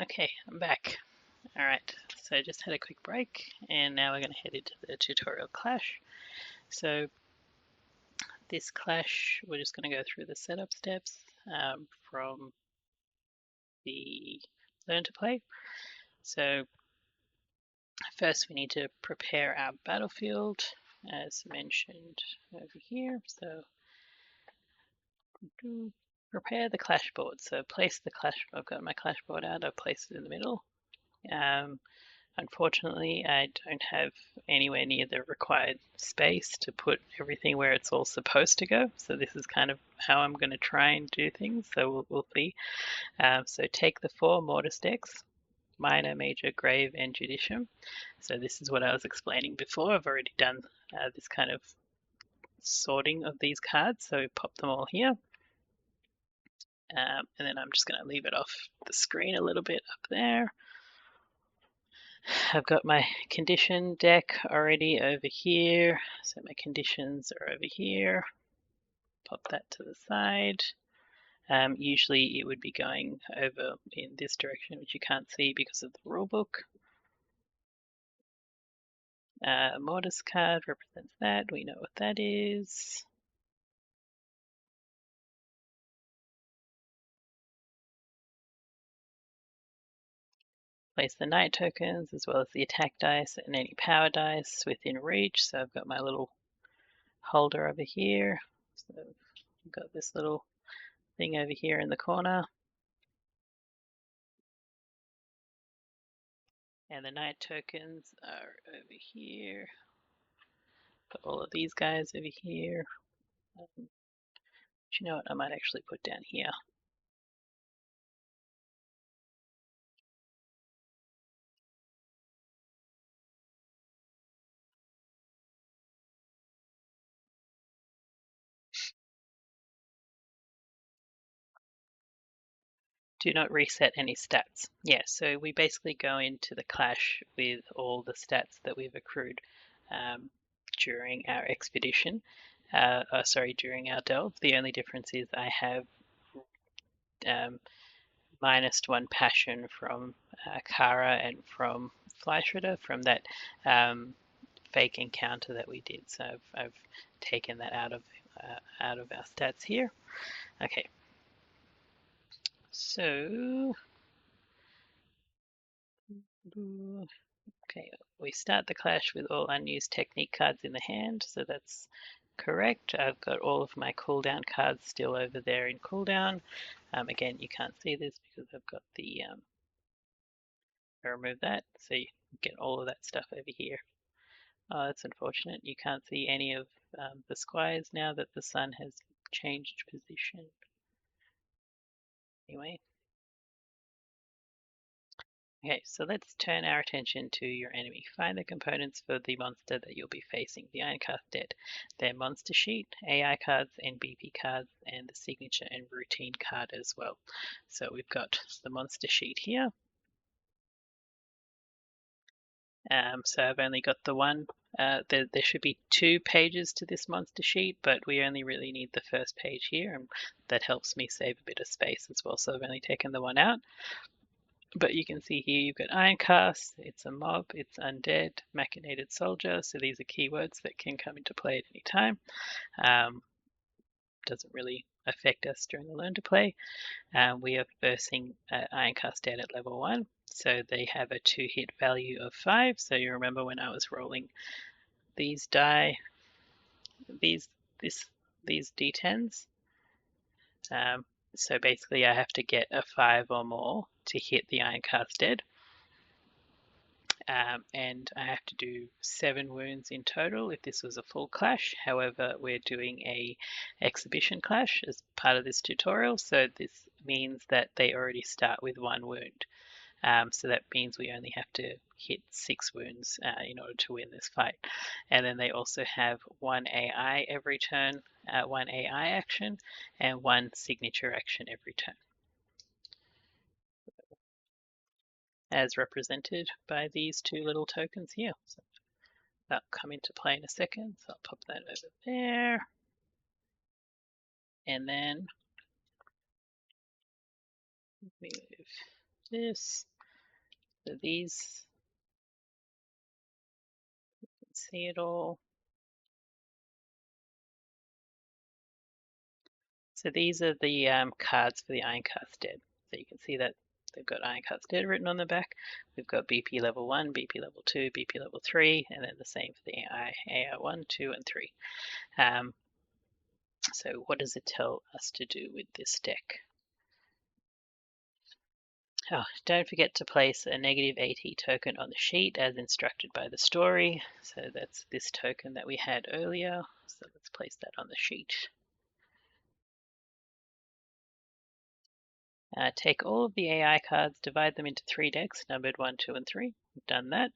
Okay, I'm back. All right, so I just had a quick break and now we're going to head into the tutorial clash. So this clash, we're just going to go through the setup steps from the learn to play. So first we need to prepare our battlefield as mentioned over here. So prepare the clash board. So place the clash, I've got my clash board out, I've placed it in the middle. Unfortunately, I don't have anywhere near the required space to put everything where it's all supposed to go. So this is kind of how I'm going to try and do things. So we'll see. So take the 4 mortis decks, minor, major, grave, and judicium. So this is what I was explaining before. I've already done this kind of sorting of these cards. So pop them all here. And then I'm just going to leave it off the screen a little bit up there. I've got my condition deck already over here. So my conditions are over here. Pop that to the side. Usually it would be going over in this direction, which you can't see because of the rule book. Mortis card represents that. We know what that is. Place the knight tokens as well as the attack dice and any power dice within reach. So I've got my little holder over here. So I've got this little thing over here in the corner. And the knight tokens are over here. Put all of these guys over here. Do you know what? I might actually put down here. Do not reset any stats. Yeah, so we basically go into the clash with all the stats that we've accrued during our expedition. During our delve. The only difference is I have -1 passion from Kara and from Fleischritter from that fake encounter that we did. So I've taken that out of our stats here. Okay. So okay, we start the clash with all unused technique cards in the hand, so that's correct. I've got all of my cooldown cards still over there in cooldown. Again, you can't see this because I've got the I remove that, so you get all of that stuff over here. Oh, that's unfortunate. You can't see any of the squires now that the sun has changed position. Anyway. Okay, so let's turn our attention to your enemy. Find the components for the monster that you'll be facing. The Ironcast Dead. Their monster sheet, AI cards, NBP cards, and the signature and routine card as well. So we've got the monster sheet here. So I've only got the one. There should be 2 pages to this monster sheet, but we only really need the first page here, and that helps me save a bit of space as well. So I've only taken the one out. But you can see here you've got Ironcast, it's a mob, it's undead, machinated soldier. So these are keywords that can come into play at any time. Doesn't really affect us during the learn to play. We are versing Ironcast Dead at level 1. So they have a 2-hit value of 5. So you remember when I was rolling these die, these D10s. So basically I have to get a 5 or more to hit the Ironcast Dead. And I have to do 7 wounds in total if this was a full clash. However, we're doing a exhibition clash as part of this tutorial, so this means that they already start with 1 wound. So that means we only have to hit 6 wounds in order to win this fight. And then they also have 1 AI every turn, 1 AI action, and 1 signature action every turn, as represented by these 2 little tokens here. So that'll come into play in a second. So I'll pop that over there. And then move this. So these, you can see it all. So these are the cards for the Ironcast Dead. So you can see that they've got Ironcast Dead written on the back. We've got BP level 1, BP level 2, BP level 3, and then the same for the AI 1, 2, and 3. So what does it tell us to do with this deck? Oh, don't forget to place a negative AT token on the sheet as instructed by the story. So that's this token that we had earlier. So let's place that on the sheet. Take all of the AI cards, divide them into 3 decks, numbered 1, 2, and 3. We've done that.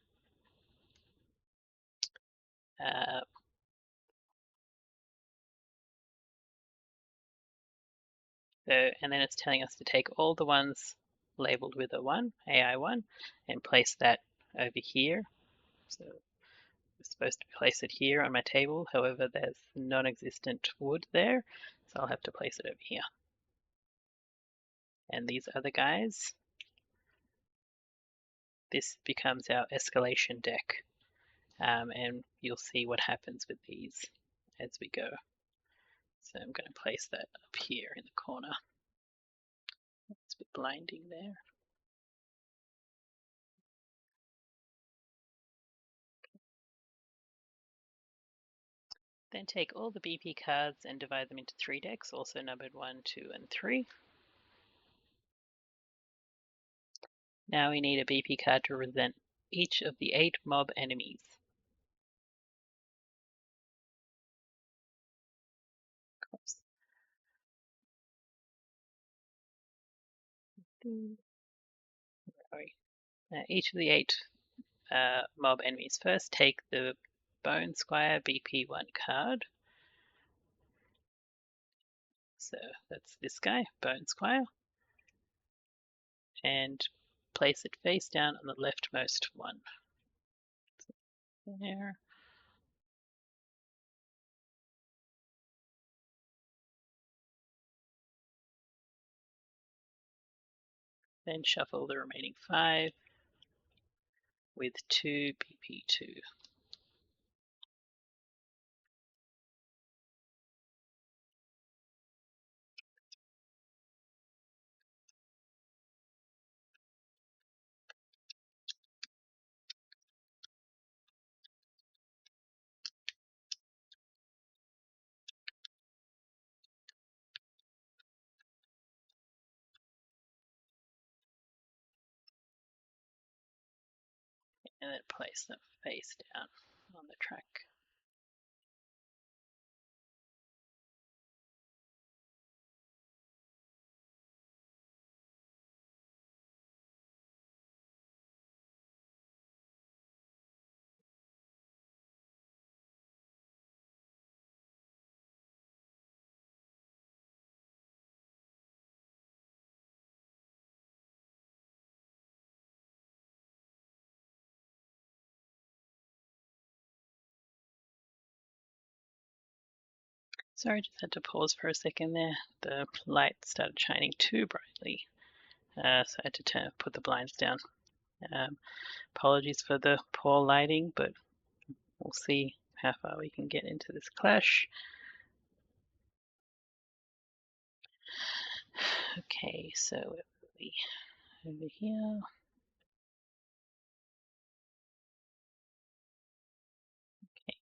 Uh, and then it's telling us to take all the ones labeled with a 1, AI1, and place that over here. So I'm supposed to place it here on my table, however there's non-existent wood there, so I'll have to place it over here. And these other guys, this becomes our escalation deck, and you'll see what happens with these as we go. So I'm going to place that up here in the corner. It's a bit blinding there. Then take all the BP cards and divide them into 3 decks, also numbered 1, 2, and 3. Now we need a BP card to represent each of the 8 mob enemies. Each of the 8 mob enemies. First, take the Bone Squire BP1 card. So that's this guy, Bone Squire. And place it face down on the leftmost one. There. Then shuffle the remaining 5 with 2 BP2. And then place them face down on the track. Sorry, just had to pause for a second there. The light started shining too brightly, so I had to put the blinds down. Apologies for the poor lighting, but we'll see how far we can get into this clash. Okay, so over here. Okay.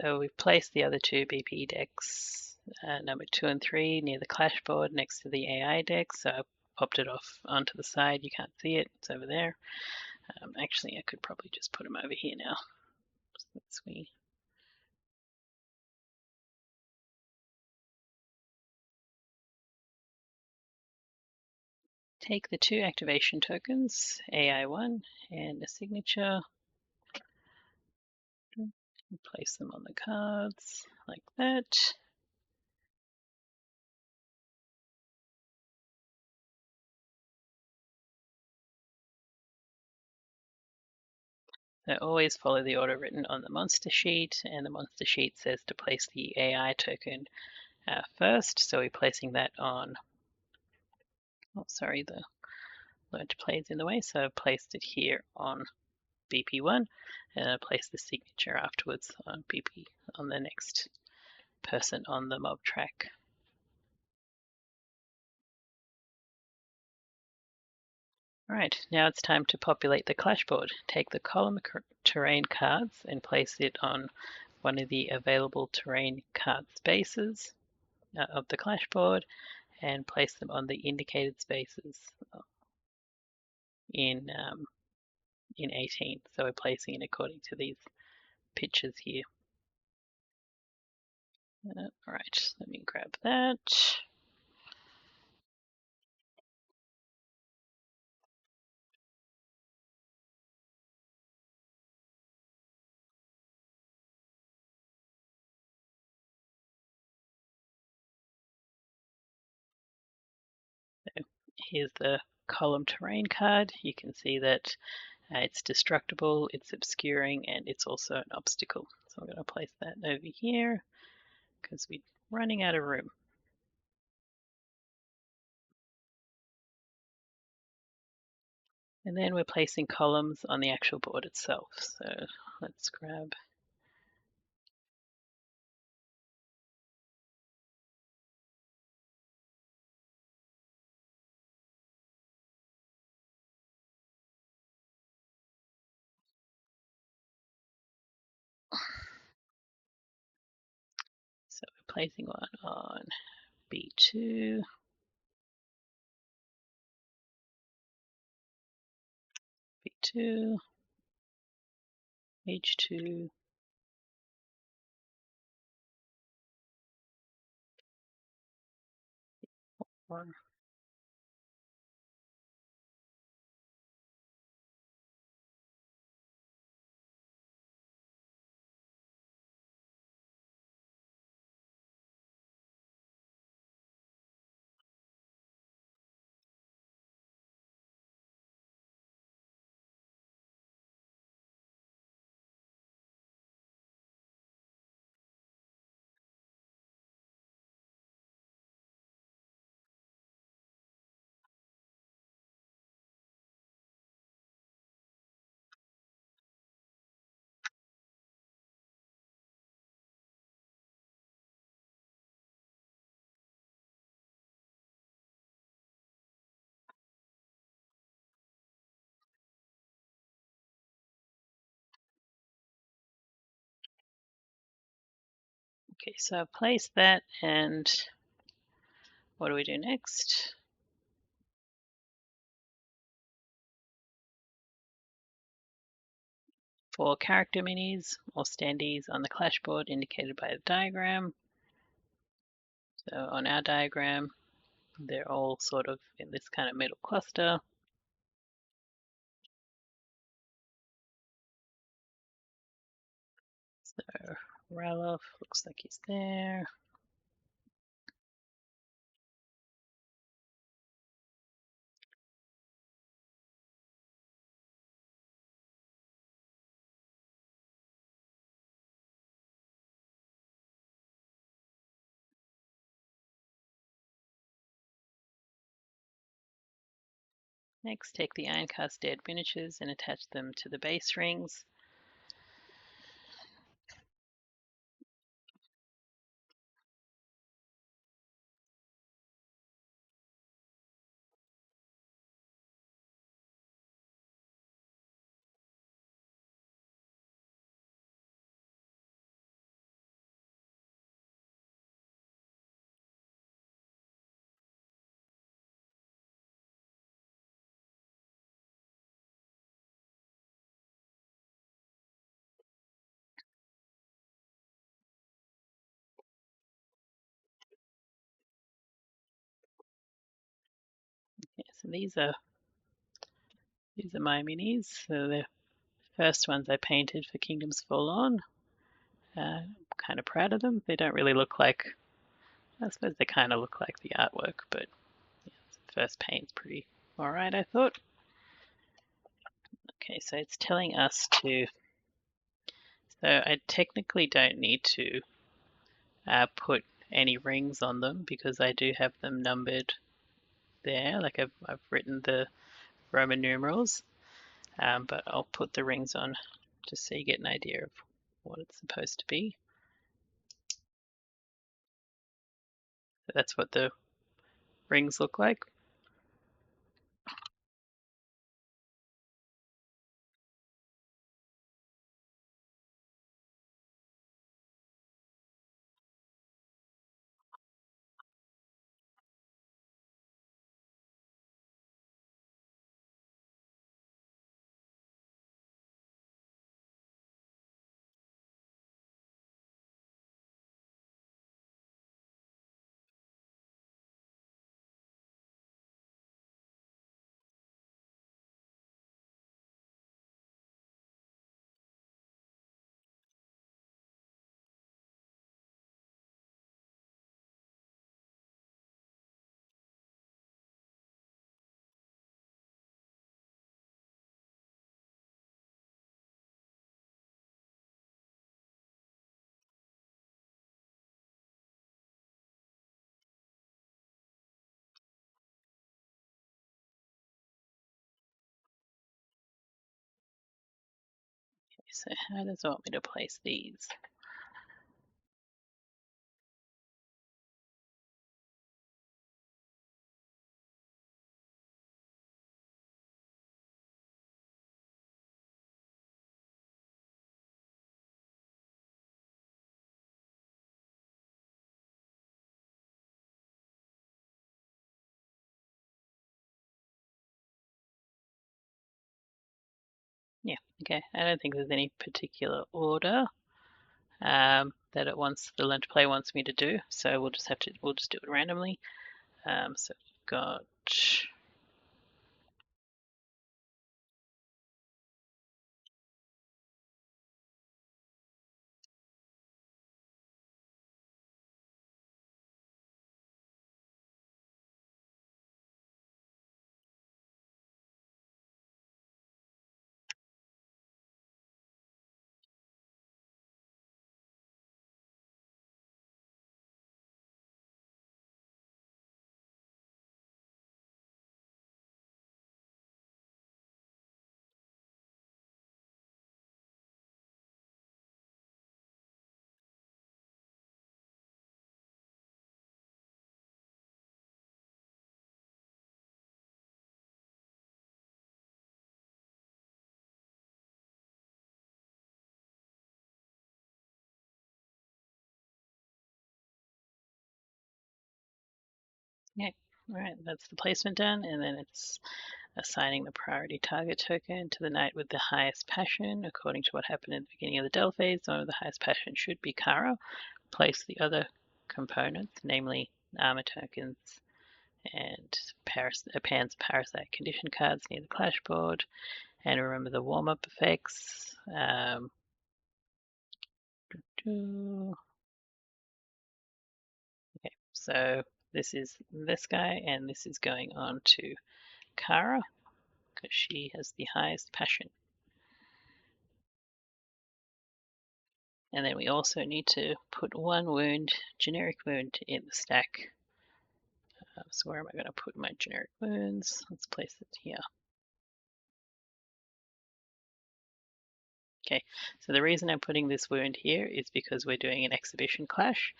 So we've placed the other 2 BP decks, number 2 and 3, near the clash board next to the AI deck. So I popped it off onto the side. You can't see it. It's over there. Actually, I could probably just put them over here now. Since we take the 2 activation tokens, AI1 and a signature, and place them on the cards like that. So always follow the order written on the monster sheet, and the monster sheet says to place the AI token first. So we're placing that on oh sorry, the learn to play is in the way, so I've placed it here on BP1, and I place the signature afterwards on BP on the next person on the mob track. Alright, now it's time to populate the clash board. Take the column terrain cards and place it on one of the available terrain card spaces of the clash board, and place them on the indicated spaces in 18. So we're placing it according to these pictures here. Alright, let me grab that. Here's the column terrain card. You can see that it's destructible, it's obscuring, and it's also an obstacle. So I'm going to place that over here because we're running out of room. And then we're placing columns on the actual board itself. So let's grab so we're placing one on B2, B2, H2, one. Okay, so I've placed that, and what do we do next? For character minis or standees on the clash board indicated by the diagram. So on our diagram, they're all sort of in this kind of middle cluster. So Ralof looks like he's there. Next, take the Ironcast Dead miniatures and attach them to the base rings. Okay, so these are my minis. So the first ones I painted for Kingdoms Forlorn. I'm kind of proud of them. They don't really look like, I suppose they kind of look like the artwork, but yeah, the first paint's pretty alright, I thought. Okay, so it's telling us to, so I technically don't need to put any rings on them because I do have them numbered. there, like I've written the Roman numerals, but I'll put the rings on just so you get an idea of what it's supposed to be. So that's what the rings look like. So how does it want me to place these? Yeah, okay. I don't think there's any particular order that it wants the learn to play wants me to do, so we'll just do it randomly. So we've got yeah, all right, that's the placement done, and then it's assigning the priority target token to the knight with the highest passion. According to what happened at the beginning of the Del phase, the one with the highest passion should be Kara. Place the other components, namely armor tokens and Pan's parasite condition cards near the clash board. And remember the warm-up effects. Okay, so this is this guy, and this is going on to Kara because she has the highest passion. And then we also need to put one wound, generic wound, in the stack. So where am I going to put my generic wounds? Let's place it here. Okay, so the reason I'm putting this wound here is because we're doing an exhibition clash.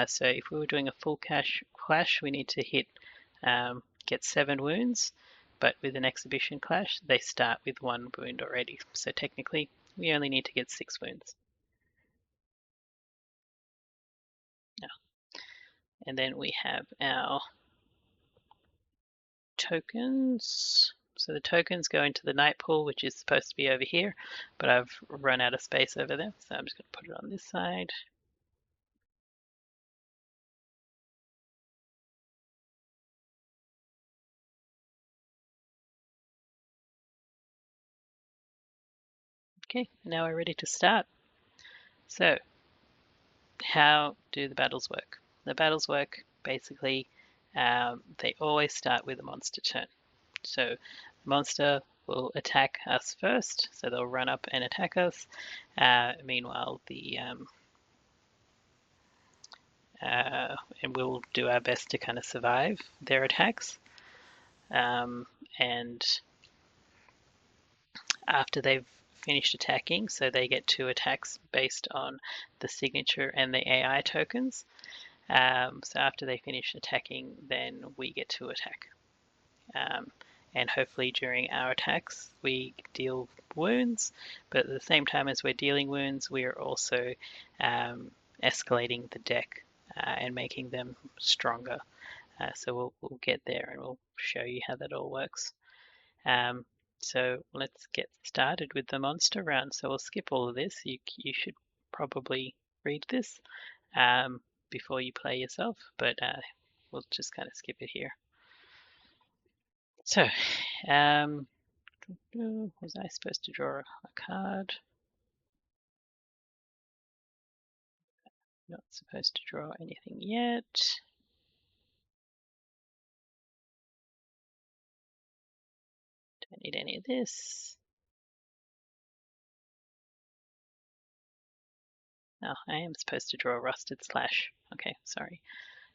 So if we were doing a full clash, we need to get 7 wounds, but with an exhibition clash, they start with 1 wound already. So technically, we only need to get 6 wounds. And then we have our tokens. So the tokens go into the knight pool, which is supposed to be over here, but I've run out of space over there, so I'm just going to put it on this side. Okay, now we're ready to start. So how do the battles work? The battles work basically, they always start with a monster turn. So monster will attack us first, so they'll run up and attack us. Meanwhile, and we'll do our best to kind of survive their attacks. and after they've finished attacking, so they get 2 attacks based on the signature and the AI tokens. So after they finish attacking, then we get to attack. Um, and hopefully during our attacks, we deal wounds, but at the same time as we're dealing wounds, we are also escalating the deck and making them stronger. So we'll get there and we'll show you how that all works. So let's get started with the monster round. So we'll skip all of this. You should probably read this before you play yourself, but we'll just kind of skip it here. So, was I supposed to draw a card? Not supposed to draw anything yet. Don't need any of this. Oh, I am supposed to draw a rusted slash. Okay, sorry.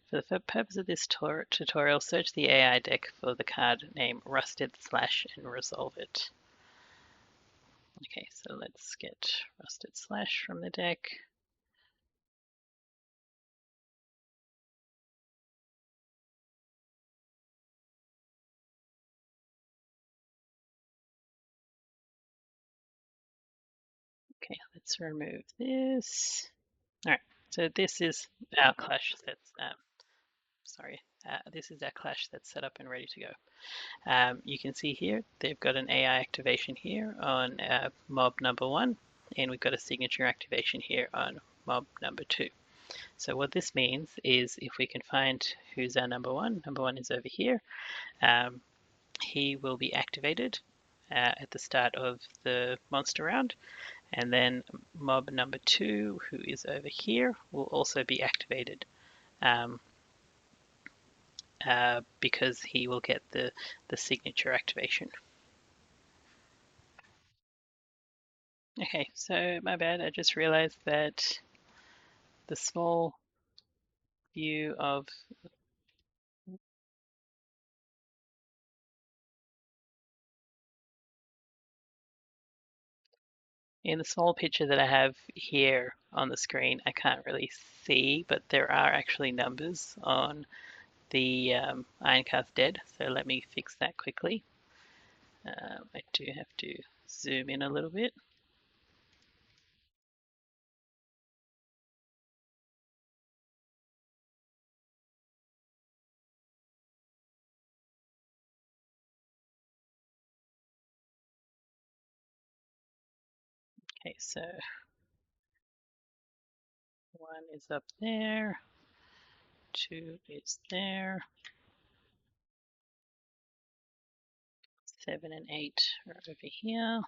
For the purpose of this tutorial, search the AI deck for the card name Rusted Slash and resolve it. Okay, so let's get Rusted Slash from the deck. Okay, let's remove this. All right, so this is our clash that's, this is our clash that's set up and ready to go. You can see here, they've got an AI activation here on mob number 1, and we've got a signature activation here on mob number 2. So what this means is if we can find who's our number 1 is over here, he will be activated at the start of the monster round. And then mob number 2, who is over here, will also be activated because he will get the signature activation. Okay, so my bad, I just realized that the small view of in the small picture that I have here on the screen, I can't really see, but there are actually numbers on the Ironcast dead, so let me fix that quickly. I do have to zoom in a little bit. Okay, so 1 is up there, 2 is there, 7 and 8 are over here.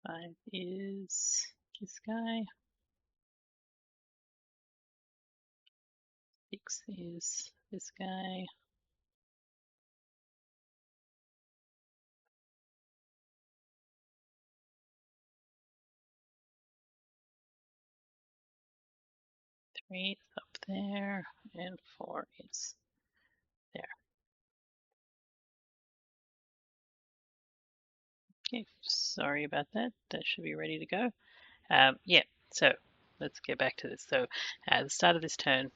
5 is this guy. 6 is this guy. 3 is up there, and 4 is there. Okay, sorry about that. That should be ready to go. Yeah, so let's get back to this. So at the start of this turn,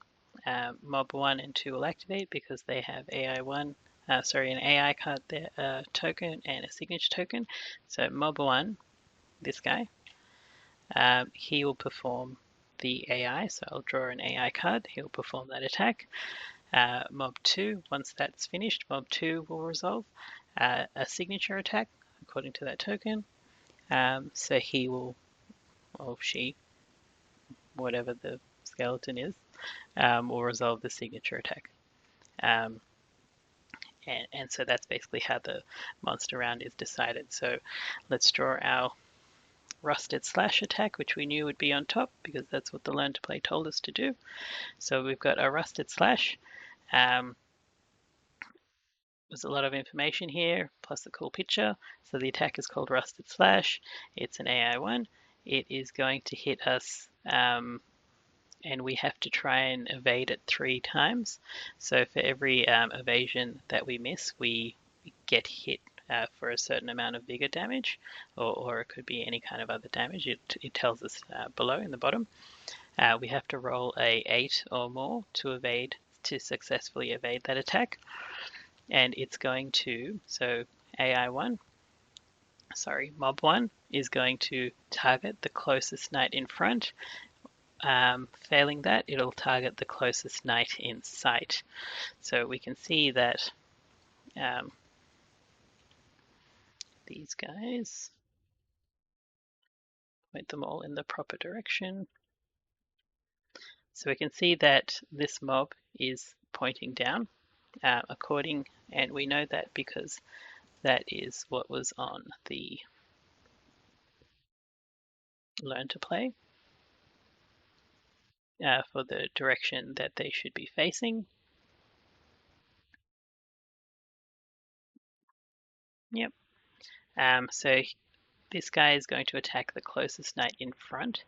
mob 1 and 2 will activate because they have an AI card there, token and a signature token. So mob 1, this guy, he will perform the AI. So I'll draw an AI card. He'll perform that attack. Mob 2, once that's finished, mob 2 will resolve a signature attack according to that token. So he will, or she, whatever the skeleton is, will resolve the signature attack. Um, and so that's basically how the monster round is decided. So let's draw our rusted slash attack, which we knew would be on top because that's what the learn to play told us to do. So we've got a rusted slash. There's a lot of information here, plus a cool picture. So the attack is called Rusted Slash. It's an AI1. It is going to hit us and we have to try and evade it 3 times. So for every evasion that we miss, we get hit for a certain amount of vigor damage, or it could be any kind of other damage. It tells us below in the bottom. We have to roll a 8 or more to successfully evade that attack, and it's going to, so Mob 1 is going to target the closest knight in front. Failing that, it'll target the closest knight in sight. So we can see that these guys, point them all in the proper direction. So we can see that this mob is pointing down and we know that because that is what was on the learn to play for the direction that they should be facing. Yep. So this guy is going to attack the closest knight in front.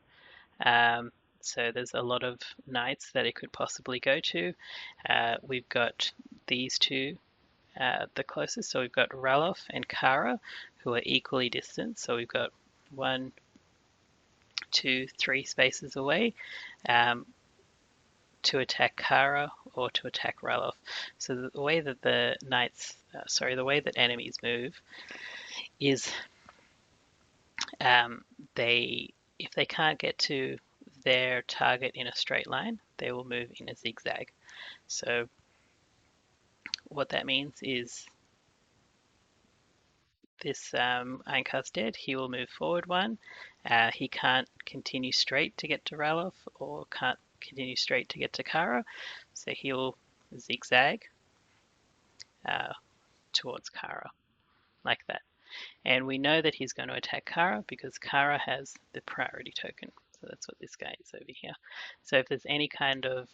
So there's a lot of knights that it could possibly go to. We've got these two, the closest. So we've got Ralof and Kara, who are equally distant. So we've got 1, 2, 3 spaces away to attack Kara or to attack Ralof. So the way that the the way that enemies move is if they can't get to their target in a straight line, they will move in a zigzag. So what that means is this Ironcast's dead, he will move forward 1. He can't continue straight to get to Ralof or can't continue straight to get to Kara, so he'll zigzag towards Kara like that. And we know that he's going to attack Kara because Kara has the priority token. So that's what this guy is over here. So if there's any kind of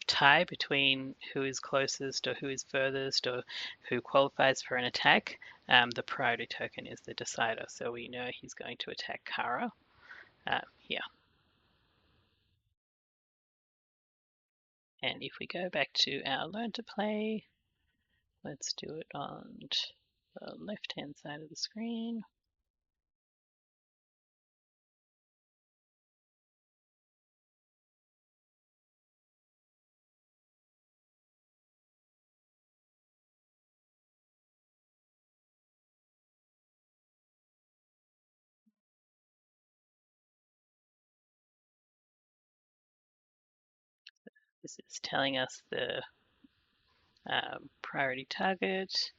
tie between who is closest or who is furthest or who qualifies for an attack, the priority token is the decider. So we know he's going to attack Kara here. And if we go back to our learn to play, let's do it on the left-hand side of the screen. This is telling us the priority target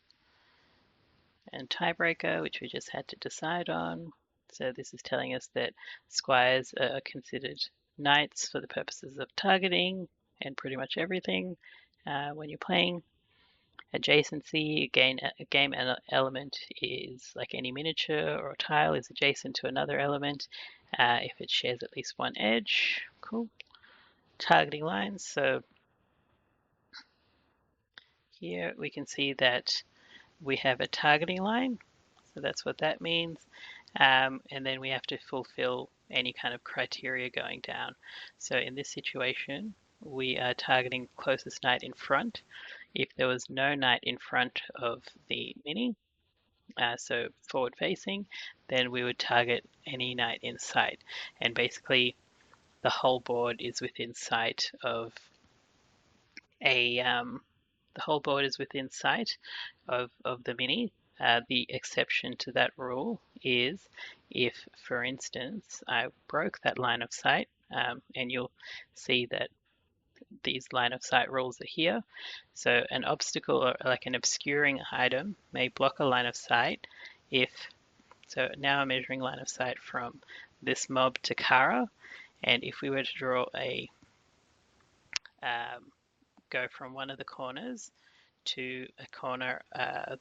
and tiebreaker, which we just had to decide on. So this is telling us that squires are considered knights for the purposes of targeting and pretty much everything when you're playing. Adjacency, again, a game element is like any miniature or tile is adjacent to another element if it shares at least one edge. Cool. Targeting lines, so here we can see that we have a targeting line, so that's what that means. And then we have to fulfill any kind of criteria going down. So in this situation, we are targeting closest knight in front. If there was no knight in front of the mini, so forward facing, then we would target any knight in sight. And basically the whole board is within sight of the whole board is within sight of the mini. The exception to that rule is if, for instance, I broke that line of sight, and you'll see that these line of sight rules are here. So an obstacle or like an obscuring item may block a line of sight if, so now I'm measuring line of sight from this mob to Kara, and if we were to draw go from one of the corners to a corner,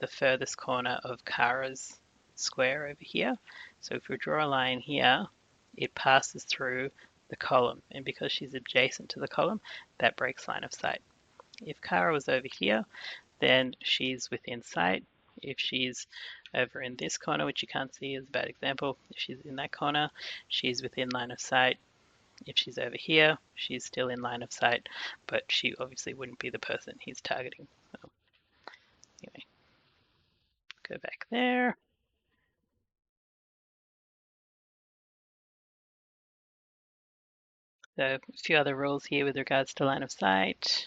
the furthest corner of Kara's square over here. So if we draw a line here, it passes through the column, and because she's adjacent to the column, that breaks line of sight. If Kara was over here, then she's within sight. If she's over in this corner, which you can't see is a bad example, if she's in that corner, she's within line of sight. If she's over here, she's still in line of sight, but she obviously wouldn't be the person he's targeting. So anyway, go back there. So a few other rules here with regards to line of sight,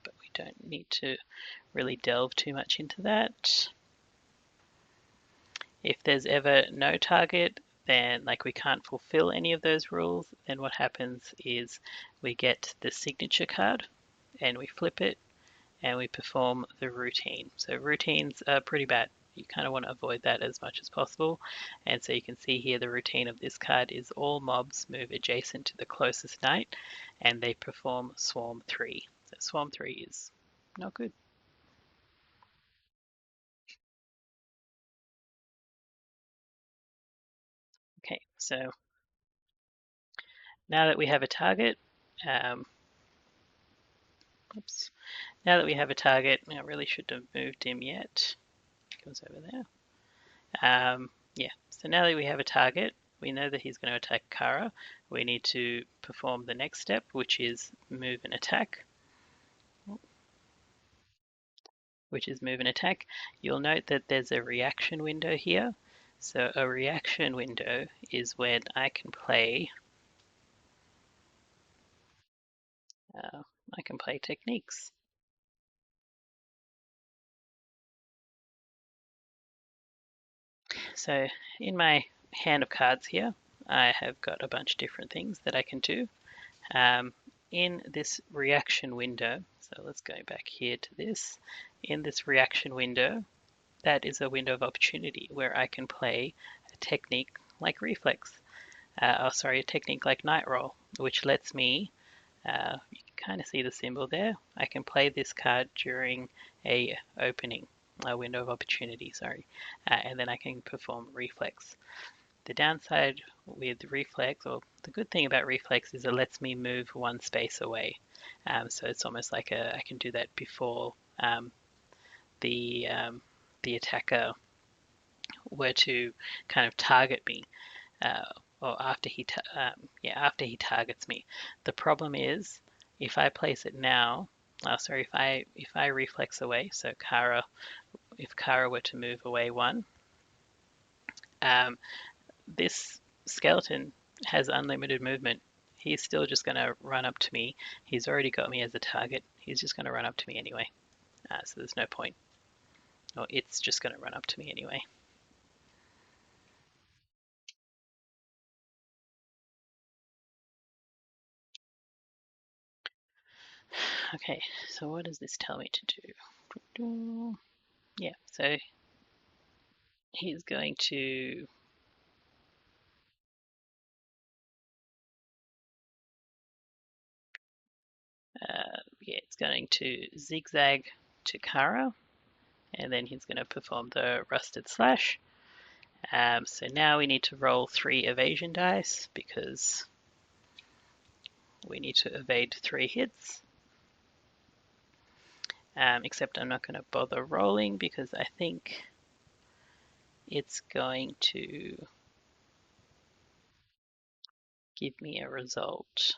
but we don't need to really delve too much into that. If there's ever no target, then like we can't fulfill any of those rules, then what happens is we get the signature card and we flip it and we perform the routine. So routines are pretty bad. You kind of want to avoid that as much as possible. And so you can see here the routine of this card is all mobs move adjacent to the closest knight and they perform Swarm 3. So Swarm 3 is not good. Okay, so now that we have a target, um, oops, now that we have a target, I really should have moved him yet. He goes over there. Yeah, so now that we have a target, we know that he's going to attack Kara. We need to perform the next step, which is move and attack. You'll note that there's a reaction window here. So a reaction window is when uh, I can play techniques. So in my hand of cards here, I have got a bunch of different things that I can do. Um, in this reaction window, so let's go back here to this. In this reaction window, that is a window of opportunity where I can play a technique like reflex, a technique like night roll, which lets me, you can kind of see the symbol there. I can play this card during a window of opportunity, and then I can perform reflex. The downside with reflex, or the good thing about reflex, is it lets me move one space away. So it's almost like I can do that before the um, the attacker were to kind of target me, uh, or after he targets me. The problem is if I place it now. If I reflex away, so if Kara were to move away one, um, this skeleton has unlimited movement. He's still just going to run up to me. He's already got me as a target. He's just going to run up to me anyway. So there's no point. Or it's just going to run up to me anyway. Okay, so what does this tell me to do? Yeah, so he's going to it's going to zigzag to Kara, and then he's going to perform the rusted slash. So now we need to roll 3 evasion dice because we need to evade 3 hits. Except I'm not going to bother rolling because I think it's going to give me a result.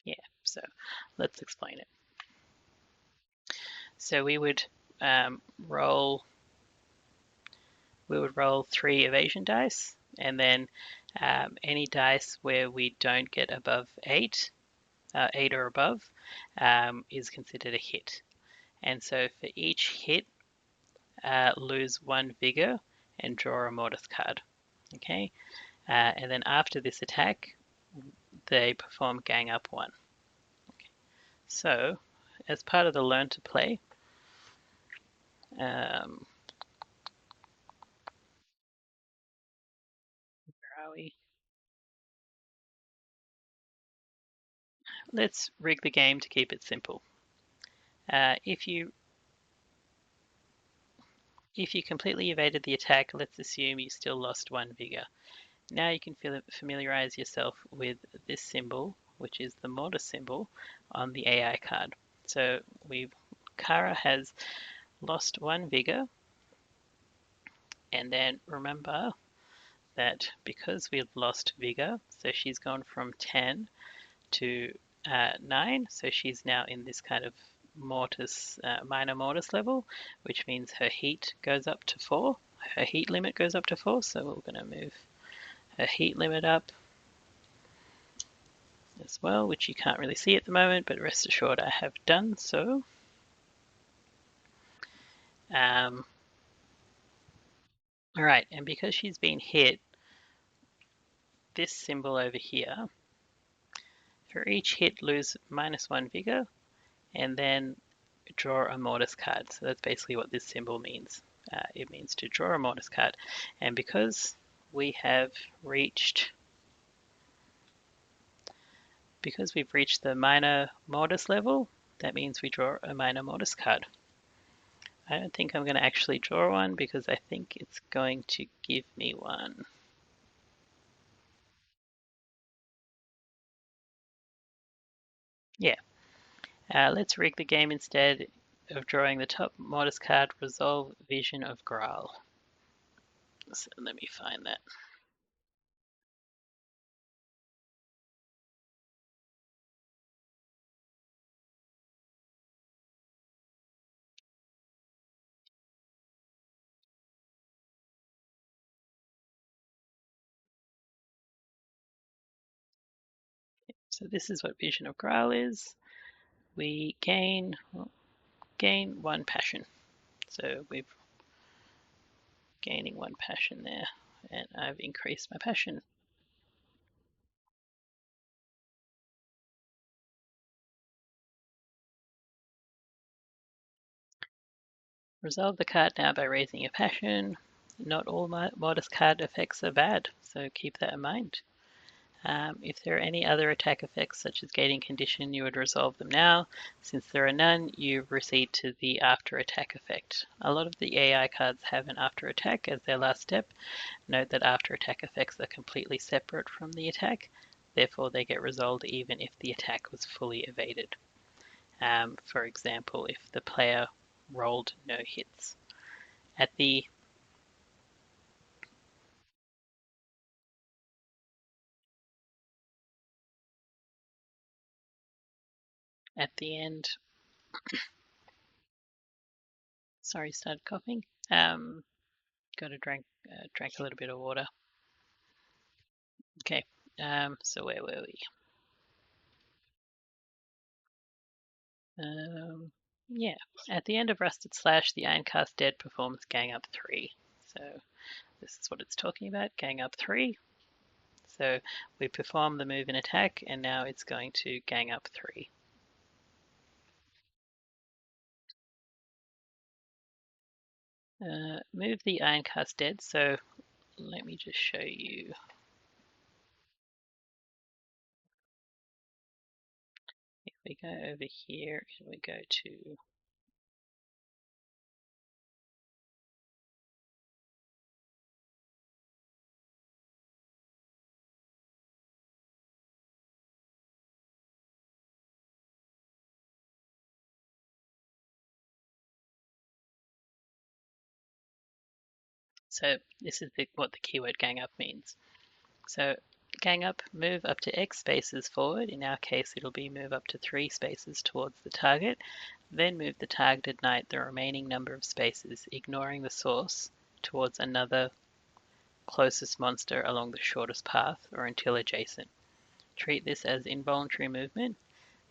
Yeah, so let's explain it. So roll we would roll 3 evasion dice, and then any dice where we don't get above 8, 8 or above, is considered a hit. And so for each hit, lose 1 vigor and draw a mortis card. Okay, and then after this attack, they perform gang up 1. Okay. So, as part of the learn to play, where are we? Let's rig the game to keep it simple. If you completely evaded the attack, let's assume you still lost 1 vigor. Now you can familiarize yourself with this symbol, which is the mortar symbol on the AI card. So Kara has lost 1 vigor, and then remember that because we've lost vigor, so she's gone from 10 to 9, so she's now in this kind of mortis, minor mortis level, which means her heat goes up to 4. Her heat limit goes up to 4, so we're going to move her heat limit up as well, which you can't really see at the moment, but rest assured I have done so. All right, and because she's been hit, this symbol over here, for each hit lose -1 vigor, and then draw a mortis card. So that's basically what this symbol means. It means to draw a mortis card. And because we've reached the minor mortis level, that means we draw a minor mortis card. I don't think I'm going to actually draw one because I think it's going to give me one. Yeah. Let's rig the game instead of drawing the top mortis card, resolve Vision of Graal. So let me find that. So this is what Vision of Graal is. We gain 1 passion. So we're gaining 1 passion there, and I've increased my passion. Resolve the card now by raising your passion. Not all modest card effects are bad, so keep that in mind. If there are any other attack effects such as gating condition, you would resolve them now. Since there are none, you proceed to the after attack effect. A lot of the AI cards have an after attack as their last step. Note that after attack effects are completely separate from the attack, therefore they get resolved even if the attack was fully evaded. For example, if the player rolled no hits. At the end, sorry, started coughing. Got to drank a little bit of water. Okay, so where were we? Yeah, at the end of Rusted Slash, the Ironcast Dead performs Gang Up 3. So this is what it's talking about, Gang Up 3. So we perform the move and attack, and now it's going to Gang Up 3. Move the Ironcast Dead, so let me just show you. If we go over here and we go to so this is what the keyword gang up means. So gang up, move up to X spaces forward. In our case, it'll be move up to 3 spaces towards the target. Then move the targeted knight the remaining number of spaces, ignoring the source, towards another closest monster along the shortest path or until adjacent. Treat this as involuntary movement.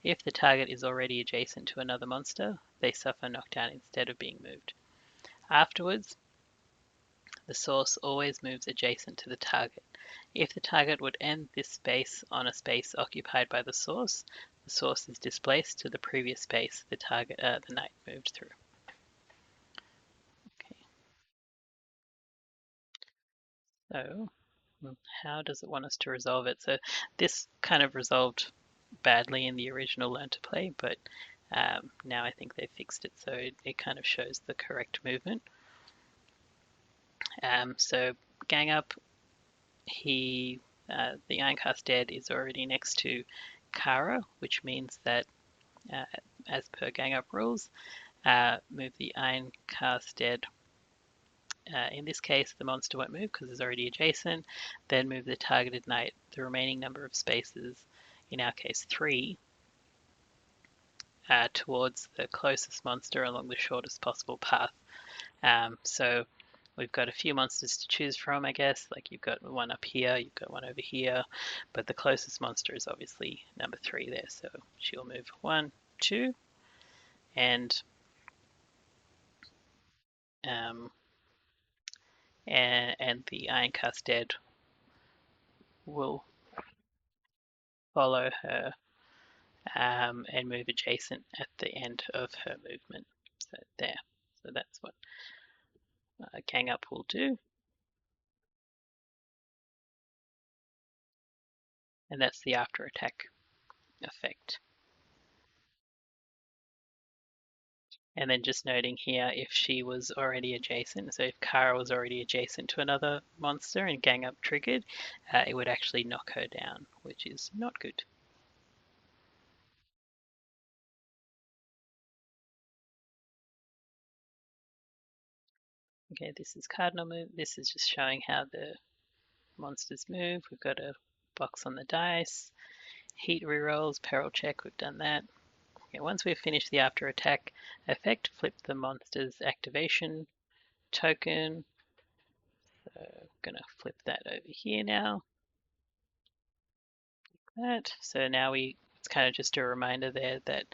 If the target is already adjacent to another monster, they suffer knockdown instead of being moved. Afterwards, the source always moves adjacent to the target. If the target would end this space on a space occupied by the source is displaced to the previous space the knight moved through. Okay, so how does it want us to resolve it? So this kind of resolved badly in the original Learn to Play, but now I think they fixed it, so it kind of shows the correct movement. So gang up, the Ironcast Dead is already next to Kara, which means that as per gang up rules, move the iron cast dead. In this case, the monster won't move because it's already adjacent. Then move the targeted knight the remaining number of spaces, in our case 3, towards the closest monster along the shortest possible path. So we've got a few monsters to choose from, I guess. Like you've got one up here, you've got one over here, but the closest monster is obviously number 3 there. So she'll move 1, 2, and um, and the Ironcast Dead will follow her and move adjacent at the end of her movement. So there. So that's what Gang Up will do. And that's the after attack effect. And then just noting here, if she was already adjacent, so if Kara was already adjacent to another monster and Gang Up triggered, it would actually knock her down, which is not good. Okay, this is cardinal move. This is just showing how the monsters move. We've got a box on the dice. Heat rerolls, peril check, we've done that. Okay, once we've finished the after attack effect, flip the monster's activation token. So I'm gonna flip that over here now. That. So now it's kind of just a reminder there that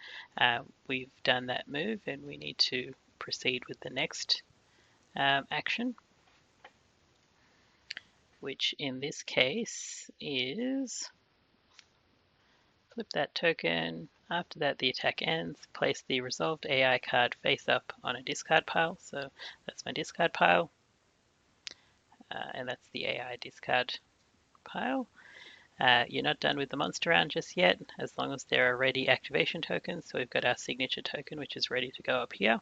we've done that move and we need to proceed with the next action, which in this case is flip that token. After that, the attack ends. Place the resolved AI card face up on a discard pile. So that's my discard pile. And that's the AI discard pile. You're not done with the monster round just yet, as long as there are ready activation tokens. So we've got our signature token, which is ready to go up here.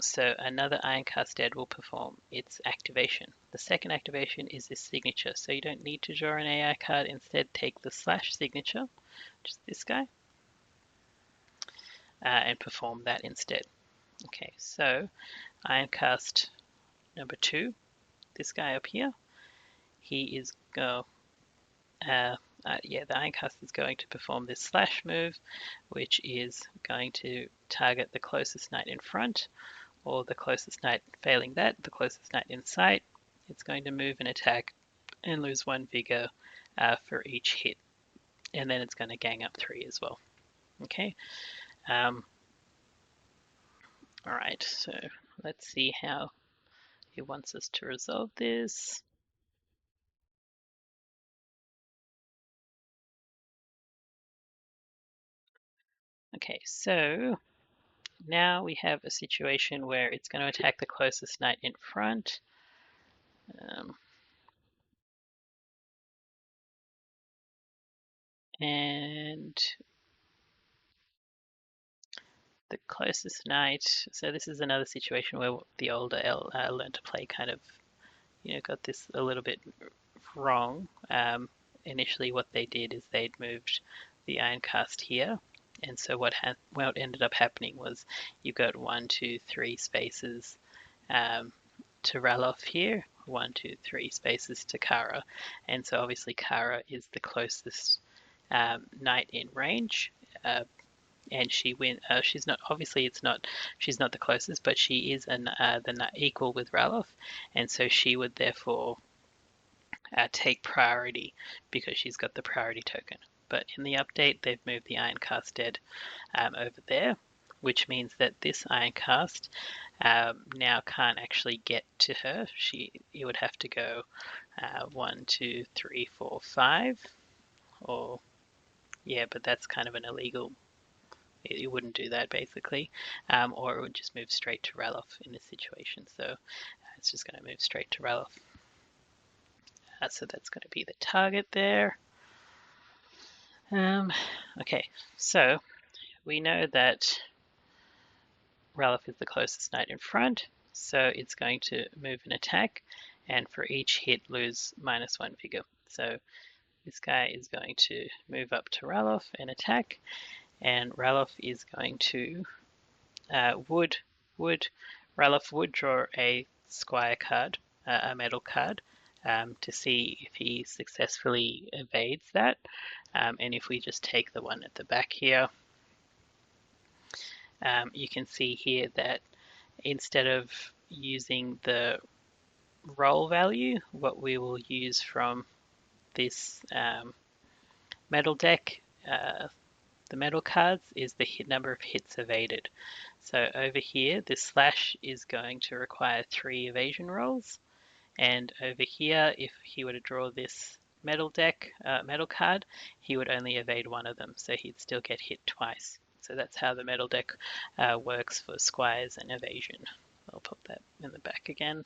So another Ironcast Dead will perform its activation. The second activation is this signature, so you don't need to draw an AI card. Instead, take the slash signature, which is this guy, and perform that instead. Okay, so Ironcast number 2, this guy up here, he is the Ironcast is going to perform this slash move, which is going to target the closest knight in front, or the closest knight. Failing that, the closest knight in sight. It's going to move and attack and lose 1 vigor for each hit, and then it's going to gang up 3 as well. Okay. All right. So let's see how he wants us to resolve this. Okay, so now we have a situation where it's going to attack the closest knight in front. And the closest knight, so this is another situation where the older learned to play kind of, got this a little bit wrong. Initially what they did is they'd moved the Ironcast here, and so what ended up happening was you got 1, 2, 3 spaces to Ralof here, 1, 2, 3 spaces to Kara, and so obviously Kara is the closest knight in range, and she's not, obviously she's not the closest, but she is the equal with Ralof, and so she would therefore take priority because she's got the priority token. But in the update, they've moved the Ironcast Dead over there, which means that this Ironcast now can't actually get to her. You would have to go 1, 2, 3, 4, 5, or yeah, but that's kind of an illegal. It wouldn't do that basically, or it would just move straight to Ralof in this situation. So it's just going to move straight to Ralof. So that's going to be the target there. Okay, so we know that Ralof is the closest knight in front, so it's going to move and attack, and for each hit lose -1 vigor. So this guy is going to move up to Ralof and attack, and Ralof is going to Ralof would draw a Squire card, a metal card, to see if he successfully evades that. And if we just take the one at the back here, you can see here that instead of using the roll value, what we will use from this metal deck, the metal cards, is the number of hits evaded. So over here, this slash is going to require 3 evasion rolls. And over here, if he were to draw this metal card, he would only evade one of them. So he'd still get hit twice. So that's how the metal deck works for squires and evasion. I'll pop that in the back again.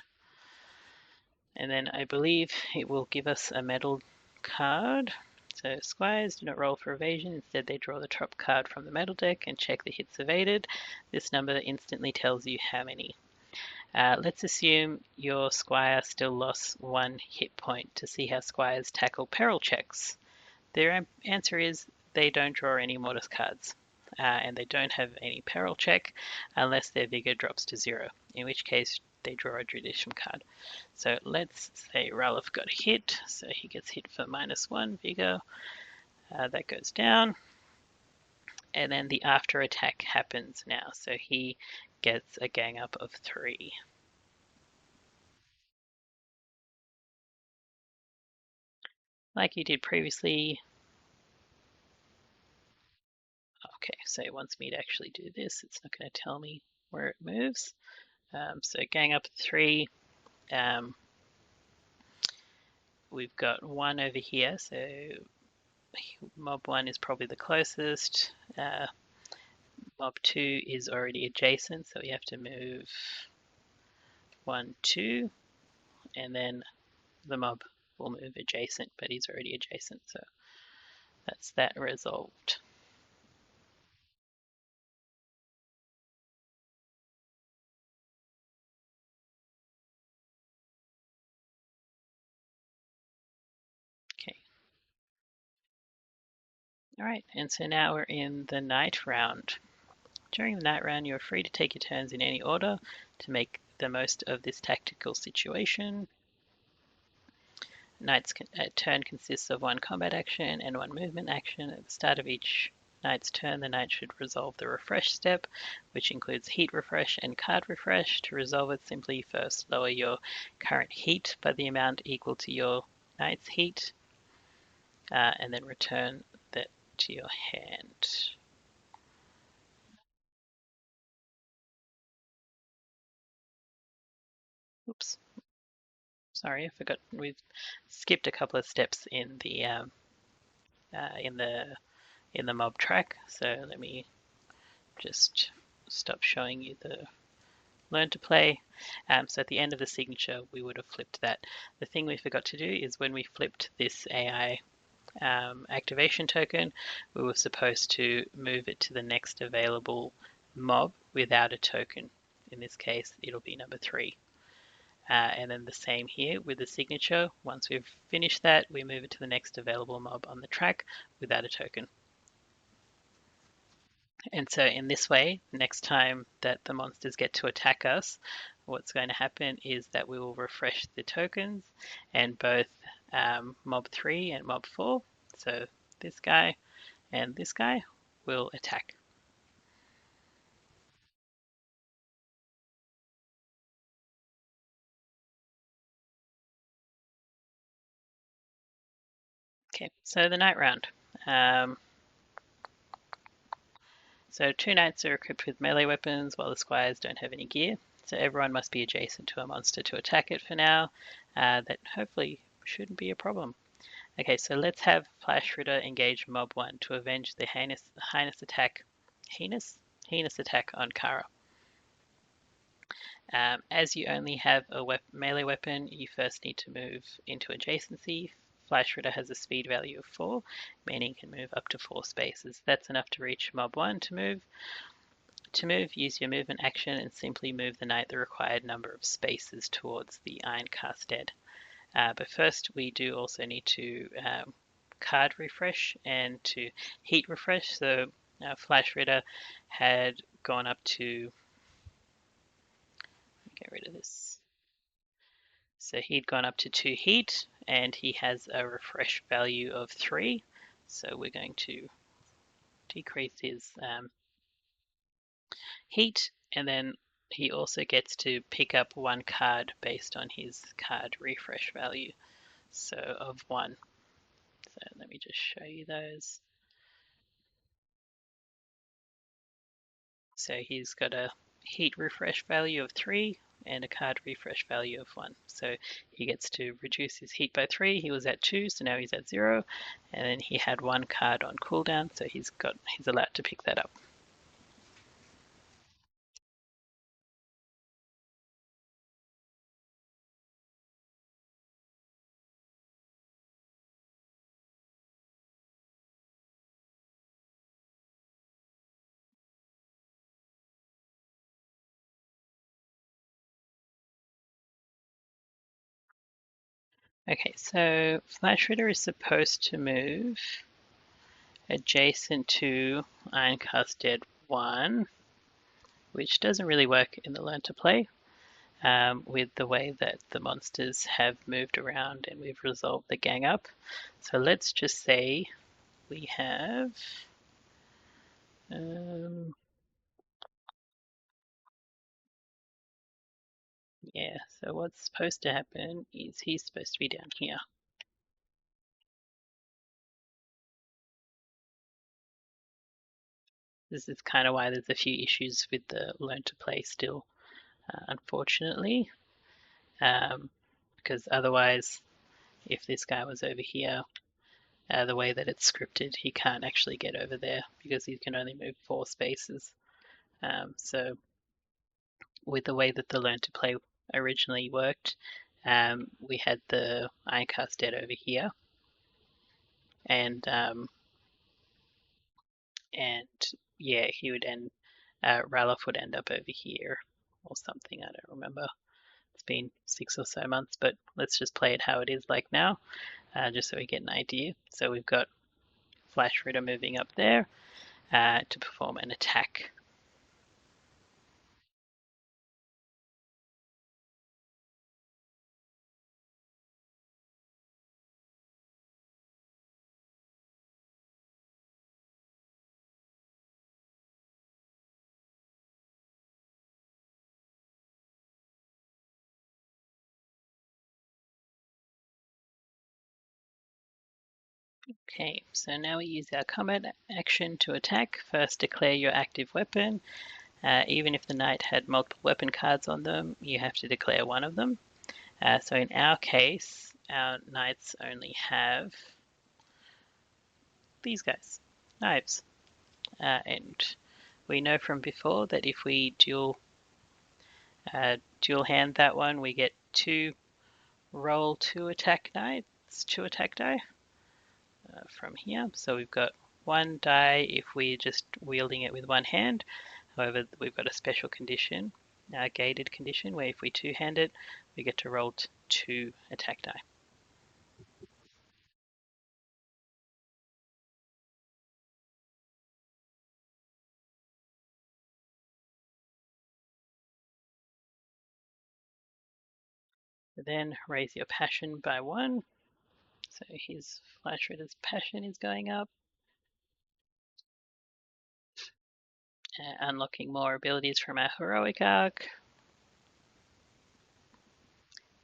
And then I believe it will give us a metal card. So squires do not roll for evasion. Instead, they draw the top card from the metal deck and check the hits evaded. This number instantly tells you how many. Let's assume your squire still lost 1 hit point to see how squires tackle peril checks. Their answer is they don't draw any mortis cards. And they don't have any peril check unless their vigor drops to 0, in which case they draw a Judicium card. So let's say Ralof got hit, so he gets hit for -1 vigor. That goes down. And then the after attack happens now, so he gets a gang up of 3. Like you did previously. Okay, so it wants me to actually do this. It's not going to tell me where it moves. So gang up 3. We've got 1 over here, so mob 1 is probably the closest. Mob 2 is already adjacent, so we have to move 1, 2, and then the mob will move adjacent, but he's already adjacent, so that's that resolved. Okay. All right, and so now we're in the night round. During the night round, you are free to take your turns in any order to make the most of this tactical situation. Knight's turn consists of 1 combat action and 1 movement action. At the start of each knight's turn, the knight should resolve the refresh step, which includes heat refresh and card refresh. To resolve it, simply first lower your current heat by the amount equal to your knight's heat, and then return that to your hand. Oops. Sorry, I forgot. We've skipped a couple of steps in the in the mob track. So let me just stop showing you the learn to play. So at the end of the signature, we would have flipped that. The thing we forgot to do is when we flipped this AI activation token, we were supposed to move it to the next available mob without a token. In this case, it'll be number 3. And then the same here with the signature. Once we've finished that, we move it to the next available mob on the track without a token. And so in this way, next time that the monsters get to attack us, what's going to happen is that we will refresh the tokens, and both mob 3 and mob 4, so this guy and this guy, will attack. Okay, so the night round. So 2 knights are equipped with melee weapons while the squires don't have any gear. So everyone must be adjacent to a monster to attack it for now. That hopefully shouldn't be a problem. Okay, so let's have Flash Ritter engage Mob 1 to avenge the heinous attack on Kara. As you only have a melee weapon, you first need to move into adjacency. Flash Ritter has a speed value of 4, meaning it can move up to 4 spaces. That's enough to reach Mob 1 to move. To move, use your movement action and simply move the knight the required number of spaces towards the Ironcast Dead. But first, we do also need to card refresh and to heat refresh. So Flash Ritter had gone up to, get rid of this. So he'd gone up to 2 heat and he has a refresh value of 3. So we're going to decrease his heat, and then he also gets to pick up 1 card based on his card refresh value, so of 1. So let me just show you those. So he's got a heat refresh value of 3 and a card refresh value of 1. So he gets to reduce his heat by 3. He was at 2, so now he's at 0. And then he had 1 card on cooldown, so he's allowed to pick that up. Okay, so Flash Ritter is supposed to move adjacent to Ironcast Dead 1, which doesn't really work in the Learn to Play with the way that the monsters have moved around and we've resolved the gang up. So let's just say we have yeah, so what's supposed to happen is he's supposed to be down here. This is kind of why there's a few issues with the Learn to Play still, unfortunately, because otherwise, if this guy was over here, the way that it's scripted, he can't actually get over there because he can only move 4 spaces. So with the way that the Learn to Play originally worked, we had the Ironcast Dead over here, and yeah, he would end. Ralof would end up over here or something. I don't remember. It's been 6 or so months, but let's just play it how it is like now, just so we get an idea. So we've got Flash Ritter moving up there to perform an attack. Okay, so now we use our combat action to attack. First, declare your active weapon. Even if the knight had multiple weapon cards on them, you have to declare one of them. So in our case, our knights only have these guys, knives. And we know from before that if we dual hand that one, we get 2 roll 2 attack knights, 2 attack die from here. So we've got 1 die if we're just wielding it with 1 hand. However, we've got a special condition, a gated condition, where if we 2-hand it, we get to roll 2 attack die. Then raise your passion by 1. So his Flash Ritter's passion is going up. Unlocking more abilities from our heroic arc.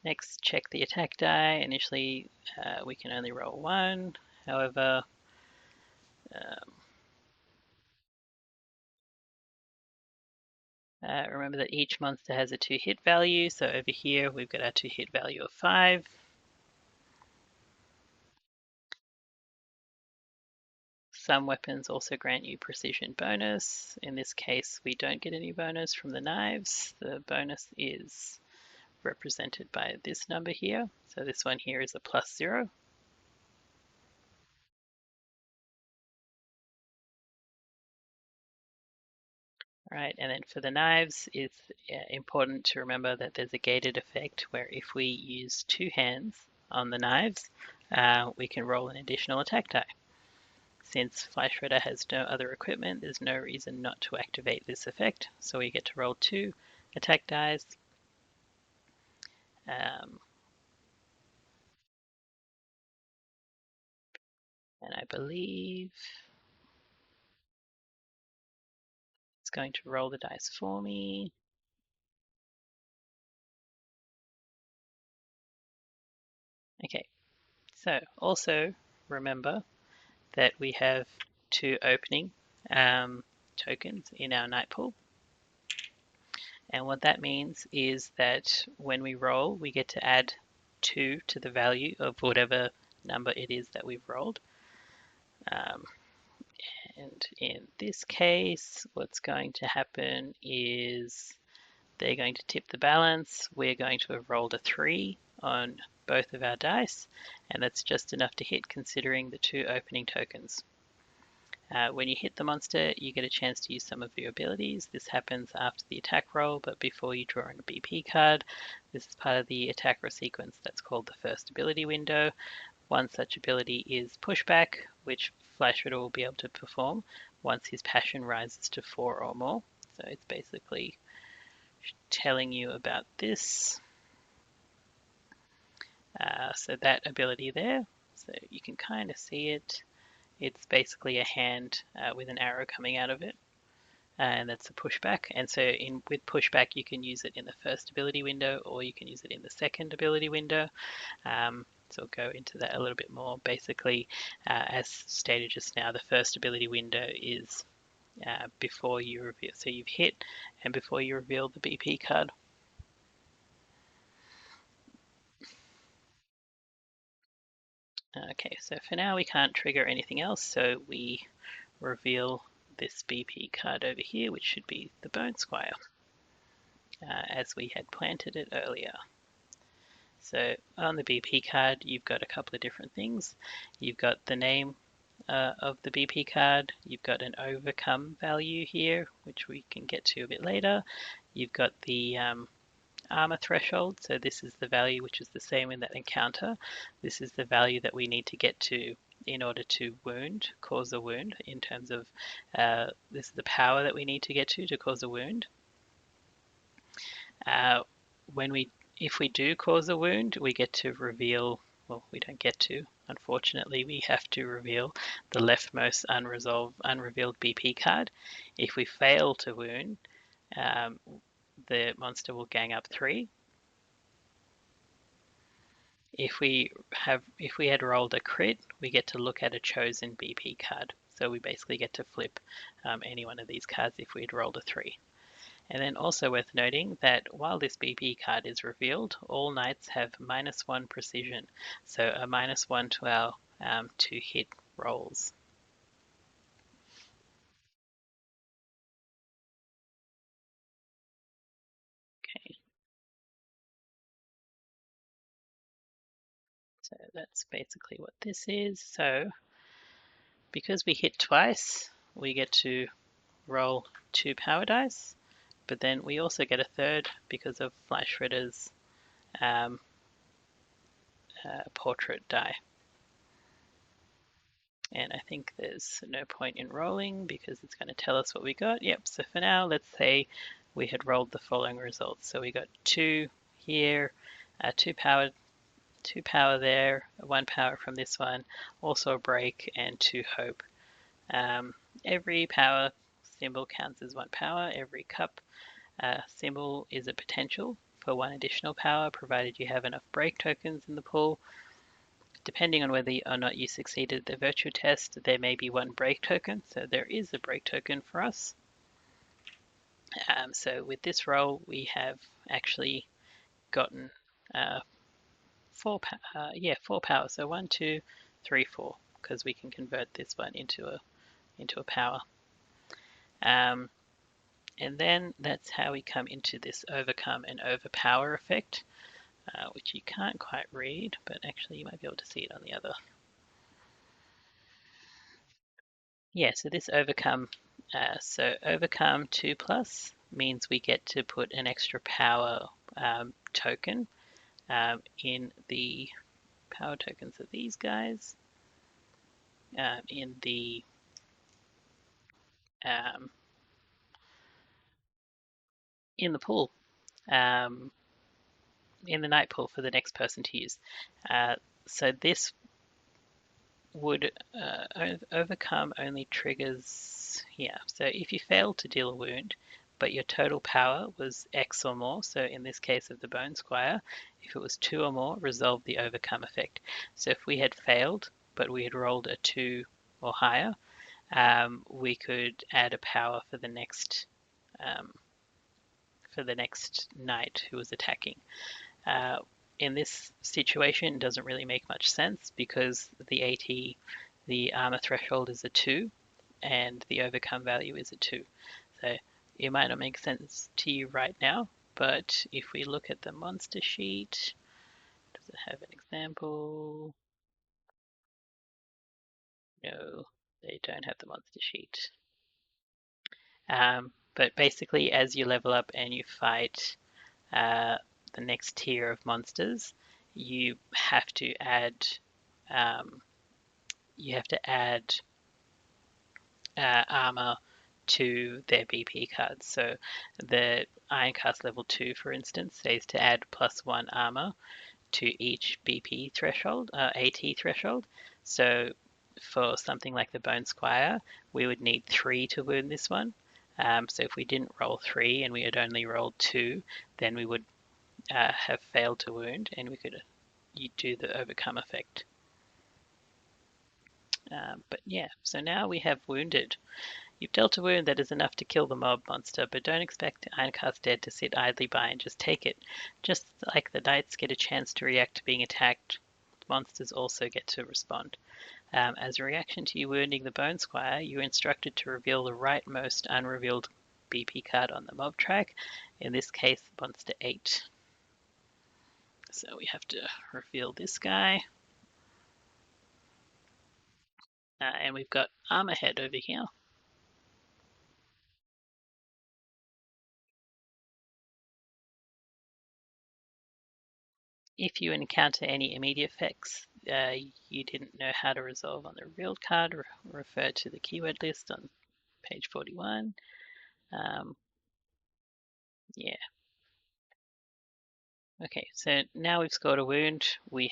Next, check the attack die. Initially, we can only roll 1. However, remember that each monster has a 2 hit value. So over here, we've got our 2 hit value of 5. Some weapons also grant you precision bonus. In this case, we don't get any bonus from the knives. The bonus is represented by this number here. So this one here is a +0. Right, and then for the knives, it's important to remember that there's a gated effect where if we use 2 hands on the knives, we can roll an additional attack die. Since Fly Shredder has no other equipment, there's no reason not to activate this effect. So we get to roll 2 attack dice. And I believe it's going to roll the dice for me. Okay, so also remember that we have 2 opening tokens in our night pool. And what that means is that when we roll, we get to add 2 to the value of whatever number it is that we've rolled. And in this case, what's going to happen is they're going to tip the balance. We're going to have rolled a 3 on both of our dice, and that's just enough to hit considering the 2 opening tokens. When you hit the monster, you get a chance to use some of your abilities. This happens after the attack roll, but before you draw in a BP card. This is part of the attack roll sequence that's called the first ability window. One such ability is Pushback, which Fly Shredder will be able to perform once his passion rises to 4 or more. So it's basically telling you about this. So that ability there, so you can kind of see it. It's basically a hand with an arrow coming out of it, and that's a pushback. And so with pushback, you can use it in the first ability window, or you can use it in the second ability window. So I'll go into that a little bit more. Basically, as stated just now, the first ability window is before you reveal. So you've hit, and before you reveal the BP card. Okay, so for now we can't trigger anything else, so we reveal this BP card over here, which should be the Bone Squire, as we had planted it earlier. So on the BP card, you've got a couple of different things. You've got the name of the BP card. You've got an overcome value here, which we can get to a bit later. You've got the armor threshold. So this is the value which is the same in that encounter. This is the value that we need to get to in order to cause a wound, in terms of this is the power that we need to get to cause a wound. If we do cause a wound, we get to reveal, well, we don't get to, unfortunately, we have to reveal the leftmost unrevealed BP card. If we fail to wound, the monster will gang up 3. If we had rolled a crit, we get to look at a chosen BP card. So we basically get to flip any one of these cards if we had rolled a 3. And then also worth noting that while this BP card is revealed, all knights have -1 precision, so a -1 to our to hit rolls. Okay, so that's basically what this is. So because we hit twice, we get to roll 2 power dice, but then we also get a third because of Fly Shredder's portrait die. And I think there's no point in rolling because it's going to tell us what we got. Yep, so for now, let's say we had rolled the following results. So we got 2 here, 2 power there, 1 power from this one, also a break, and 2 hope. Every power symbol counts as 1 power. Every cup symbol is a potential for 1 additional power, provided you have enough break tokens in the pool. Depending on whether or not you succeeded the virtue test, there may be 1 break token, so there is a break token for us. So with this roll, we have actually gotten 4 power. So 1, 2, 3, 4, because we can convert this one into a power. And then that's how we come into this overcome and overpower effect, which you can't quite read, but actually you might be able to see it on the other. Yeah, so this overcome, overcome 2+ means we get to put an extra power token in the power tokens of these guys. in the um, pool, um, in the night pool for the next person to use. Uh, so this would overcome only triggers here. So if you fail to deal a wound, but your total power was X or more, so in this case of the Bone Squire, if it was 2 or more, resolve the overcome effect. So if we had failed, but we had rolled a 2 or higher, we could add a power um, for the next knight who was attacking. Uh, in this situation, it doesn't really make much sense because the armor threshold is a 2 and the overcome value is a 2. So it might not make sense to you right now, but if we look at the monster sheet, does it have an example? No, they don't have the monster sheet. But basically, as you level up and you fight uh, the next tier of monsters, you have to add um, you have to add armor to their BP cards. So the Ironcast level 2, for instance, says to add +1 armor to each BP threshold, AT threshold. So for something like the Bone Squire, we would need 3 to wound this one. So if we didn't roll 3 and we had only rolled 2, then we would have failed to wound and we could you do the overcome effect. But yeah, so now we have wounded. You've dealt a wound that is enough to kill the mob monster, but don't expect Ironcast Dead to sit idly by and just take it. Just like the knights get a chance to react to being attacked, monsters also get to respond. As a reaction to you wounding the Bone Squire, you're instructed to reveal the rightmost unrevealed BP card on the mob track, in this case, Monster 8. So we have to reveal this guy. And we've got Armorhead over here. If you encounter any immediate effects you didn't know how to resolve on the revealed card, refer to the keyword list on page 41. Yeah. Okay, so now we've scored a wound. We've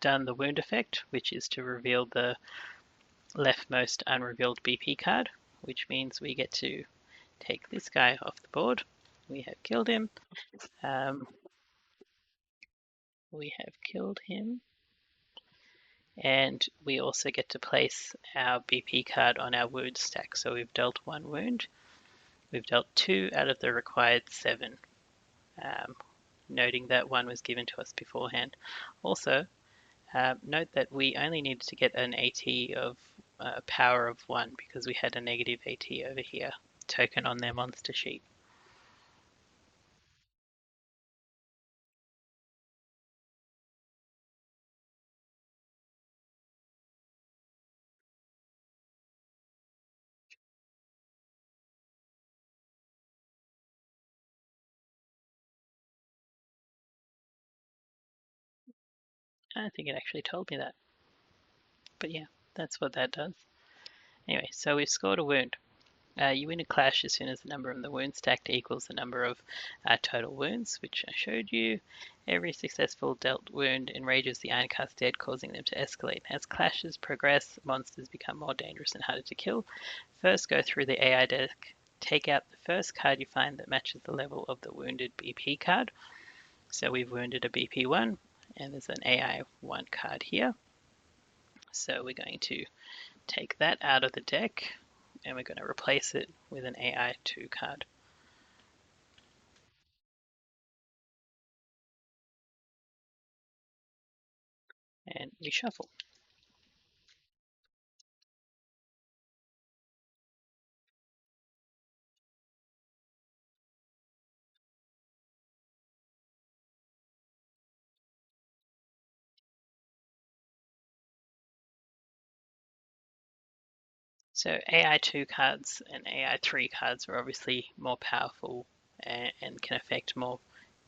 done the wound effect, which is to reveal the leftmost unrevealed BP card, which means we get to take this guy off the board. We have killed him. Um, we have killed him. And we also get to place our BP card on our wound stack. So we've dealt 1 wound. We've dealt 2 out of the required 7, noting that 1 was given to us beforehand. Also, note that we only needed to get an AT of power of 1 because we had a negative AT over here, token on their monster sheet. I don't think it actually told me that. But yeah, that's what that does. Anyway, so we've scored a wound. You win a clash as soon as the number of the wounds stacked equals the number of total wounds, which I showed you. Every successful dealt wound enrages the Ironcast Dead, causing them to escalate. As clashes progress, monsters become more dangerous and harder to kill. First, go through the AI deck. Take out the first card you find that matches the level of the wounded BP card. So we've wounded a BP 1, and there's an AI 1 card here. So we're going to take that out of the deck and we're going to replace it with an AI2 card. And we shuffle. So AI2 cards and AI3 cards are obviously more powerful and can affect more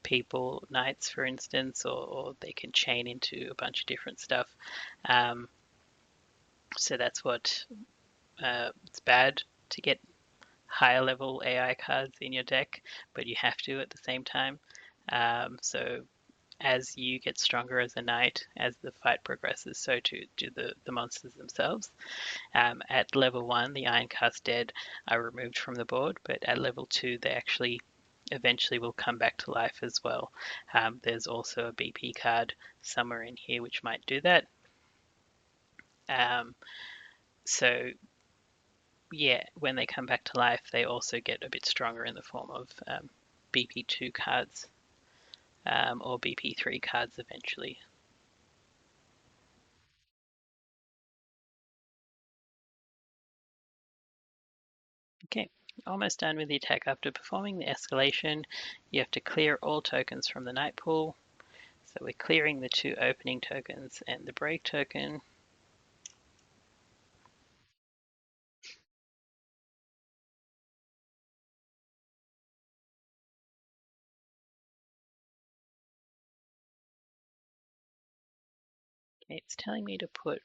people knights, for instance, or they can chain into a bunch of different stuff. Um, so that's what it's bad to get higher level AI cards in your deck, but you have to at the same time. So as you get stronger as a knight, as the fight progresses, so too do the monsters themselves. At level 1, the Ironcast Dead are removed from the board, but at level 2, they actually eventually will come back to life as well. There's also a BP card somewhere in here which might do that. Um, so yeah, when they come back to life, they also get a bit stronger in the form of BP2 cards or BP3 cards eventually. Okay, almost done with the attack. After performing the escalation, you have to clear all tokens from the night pool. So we're clearing the 2 opening tokens and the break token. Okay, it's telling me to put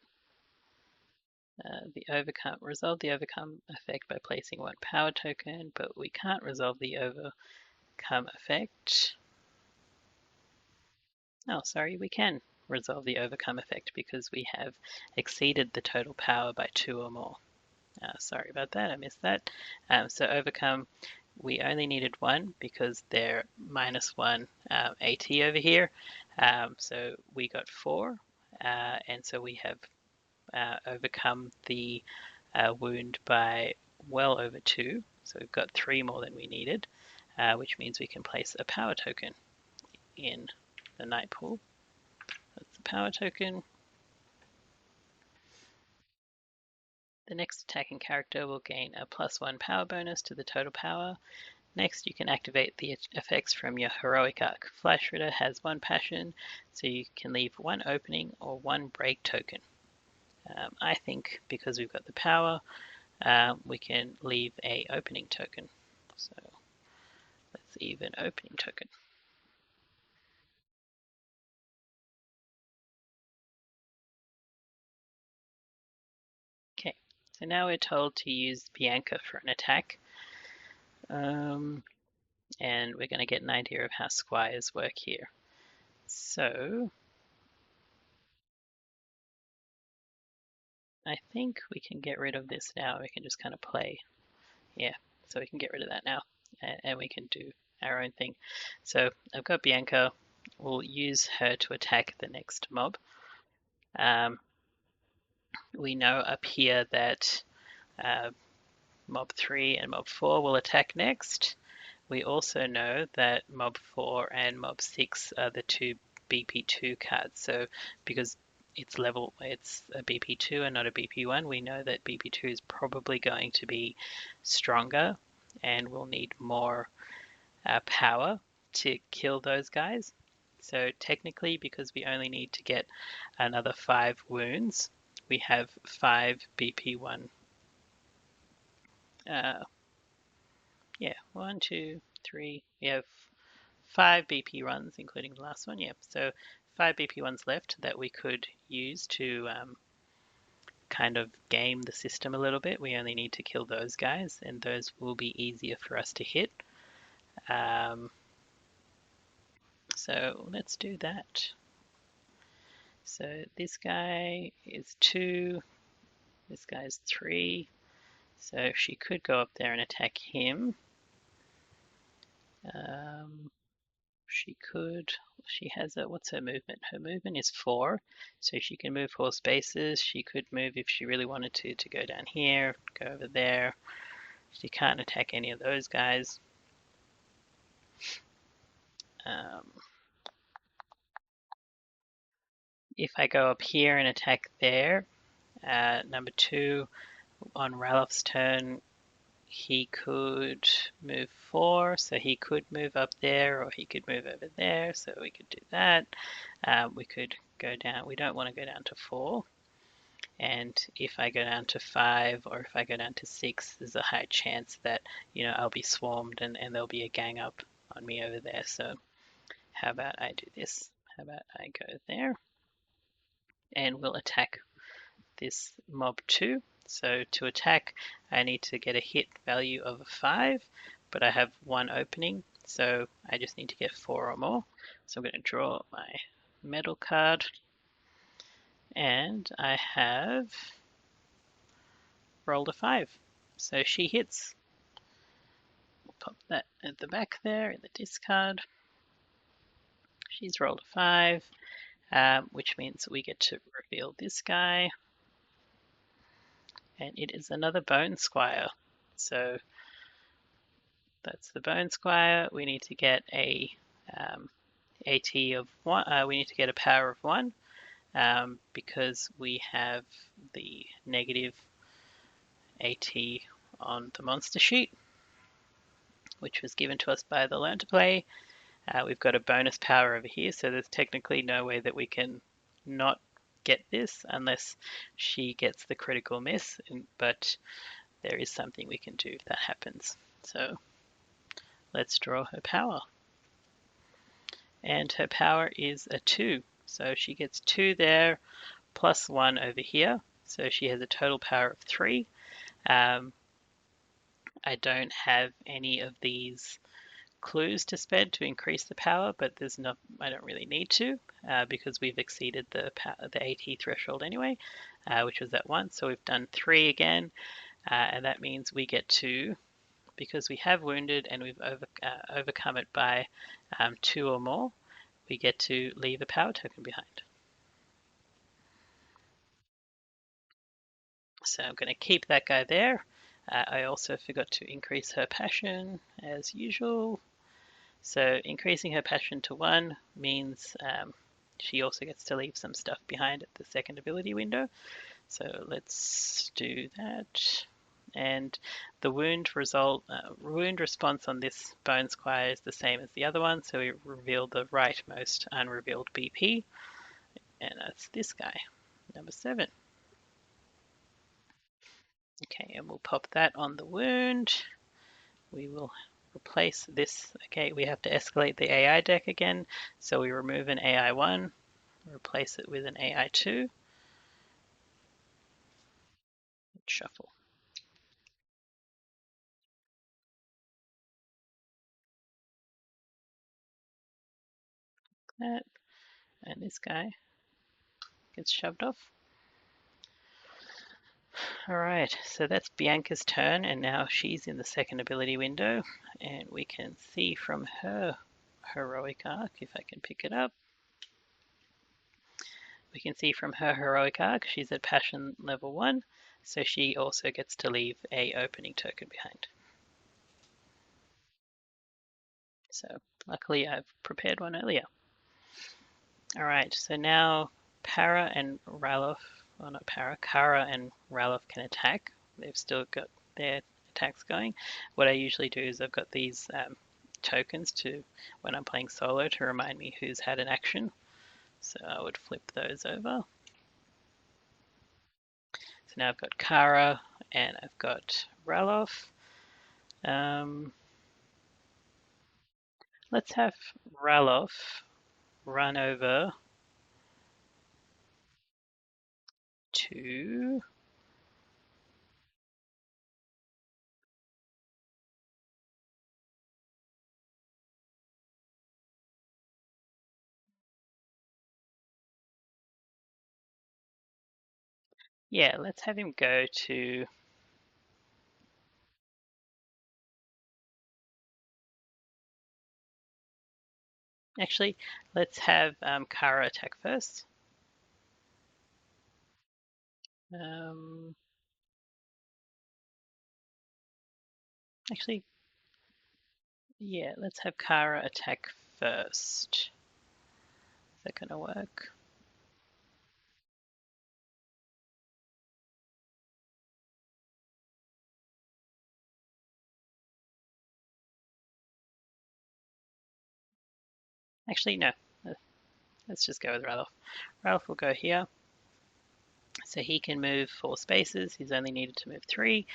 resolve the overcome effect by placing 1 power token, but we can't resolve the overcome effect. Oh, sorry, we can resolve the overcome effect because we have exceeded the total power by 2 or more. Sorry about that, I missed that. So overcome, we only needed 1 because they're -1 AT over here. So we got 4, and so we have overcome the wound by well over 2. So we've got 3 more than we needed, which means we can place a power token in the night pool. That's the power token. The next attacking character will gain a +1 power bonus to the total power. Next, you can activate the effects from your heroic arc. Flash Ritter has 1 passion, so you can leave 1 opening or 1 break token. I think because we've got the power, we can leave a opening token. So let's leave an opening token. Okay, so now we're told to use Bianca for an attack. And we're going to get an idea of how squires work here. So I think we can get rid of this now. We can just kind of play. Yeah, so we can get rid of that now and we can do our own thing. So I've got Bianca. We'll use her to attack the next mob. Um, we know up here that uh, mob 3 and mob 4 will attack next. We also know that mob 4 and mob 6 are the 2 BP2 cards. So because it's a BP2 and not a BP1, we know that BP2 is probably going to be stronger and we'll need more power to kill those guys. So technically, because we only need to get another 5 wounds, we have 5 BP1. Yeah, 1, 2, 3. We have 5 BP runs, including the last one. Yeah, so 5 BP ones left that we could use to kind of game the system a little bit. We only need to kill those guys, and those will be easier for us to hit. Um, so let's do that. So this guy is 2, this guy's 3. So she could go up there and attack him. She could, she has a, what's her movement? Her movement is 4, so she can move 4 spaces. She could move if she really wanted to go down here, go over there. She can't attack any of those guys. Um, if I go up here and attack there, number 2, on Ralph's turn, he could move 4, so he could move up there, or he could move over there, so we could do that. We could go down, we don't want to go down to 4. And if I go down to 5 or if I go down to 6, there's a high chance that, I'll be swarmed and there'll be a gang up on me over there. So How about I do this? How about I go there and we'll attack this mob 2. So to attack, I need to get a hit value of a 5, but I have 1 opening, so I just need to get 4 or more. So I'm going to draw my medal card, and I have rolled a 5. So she hits. We'll pop that at the back there in the discard. She's rolled a 5, which means we get to reveal this guy. And it is another Bone Squire. So that's the Bone Squire. We need to get a AT of 1. We need to get a power of 1 because we have the negative AT on the monster sheet, which was given to us by the Learn to Play. We've got a bonus power over here, so there's technically no way that we can not get this unless she gets the critical miss, but there is something we can do if that happens. So let's draw her power. And her power is a 2. So she gets 2 there, plus 1 over here. So she has a total power of 3. I don't have any of these clues to spend to increase the power, but there's not. I don't really need to because we've exceeded the AT threshold anyway, which was at 1. So we've done 3 again, and that means we get to, because we have wounded and we've overcome it by 2 or more, we get to leave a power token behind. So I'm going to keep that guy there. I also forgot to increase her passion as usual. So increasing her passion to 1 means she also gets to leave some stuff behind at the second ability window. So let's do that. And the wound response on this Bone Squire is the same as the other one. So we reveal the rightmost unrevealed BP, and that's this guy, number 7. Okay, and we'll pop that on the wound. We will replace this. Okay, we have to escalate the AI deck again. So we remove an AI1, replace it with an AI2, and shuffle. That, and this guy gets shoved off. All right, so that's Bianca's turn, and now she's in the second ability window, and we can see from her heroic arc, if I can pick it up, we can see from her heroic arc she's at passion level 1, so she also gets to leave a opening token behind. So luckily I've prepared one earlier. All right, so now Para and Ralof, well not Para, Kara and Ralof can attack. They've still got their attacks going. What I usually do is I've got these tokens to, when I'm playing solo, to remind me who's had an action. So I would flip those over. So now I've got Kara and I've got Ralof. Let's have Ralof run over to yeah, let's have him go to, actually, let's have Kara attack first. Actually, yeah, let's have Kara attack first. Is that going to work? Actually, no. Let's just go with Ralph. Ralph will go here. So he can move 4 spaces. He's only needed to move 3.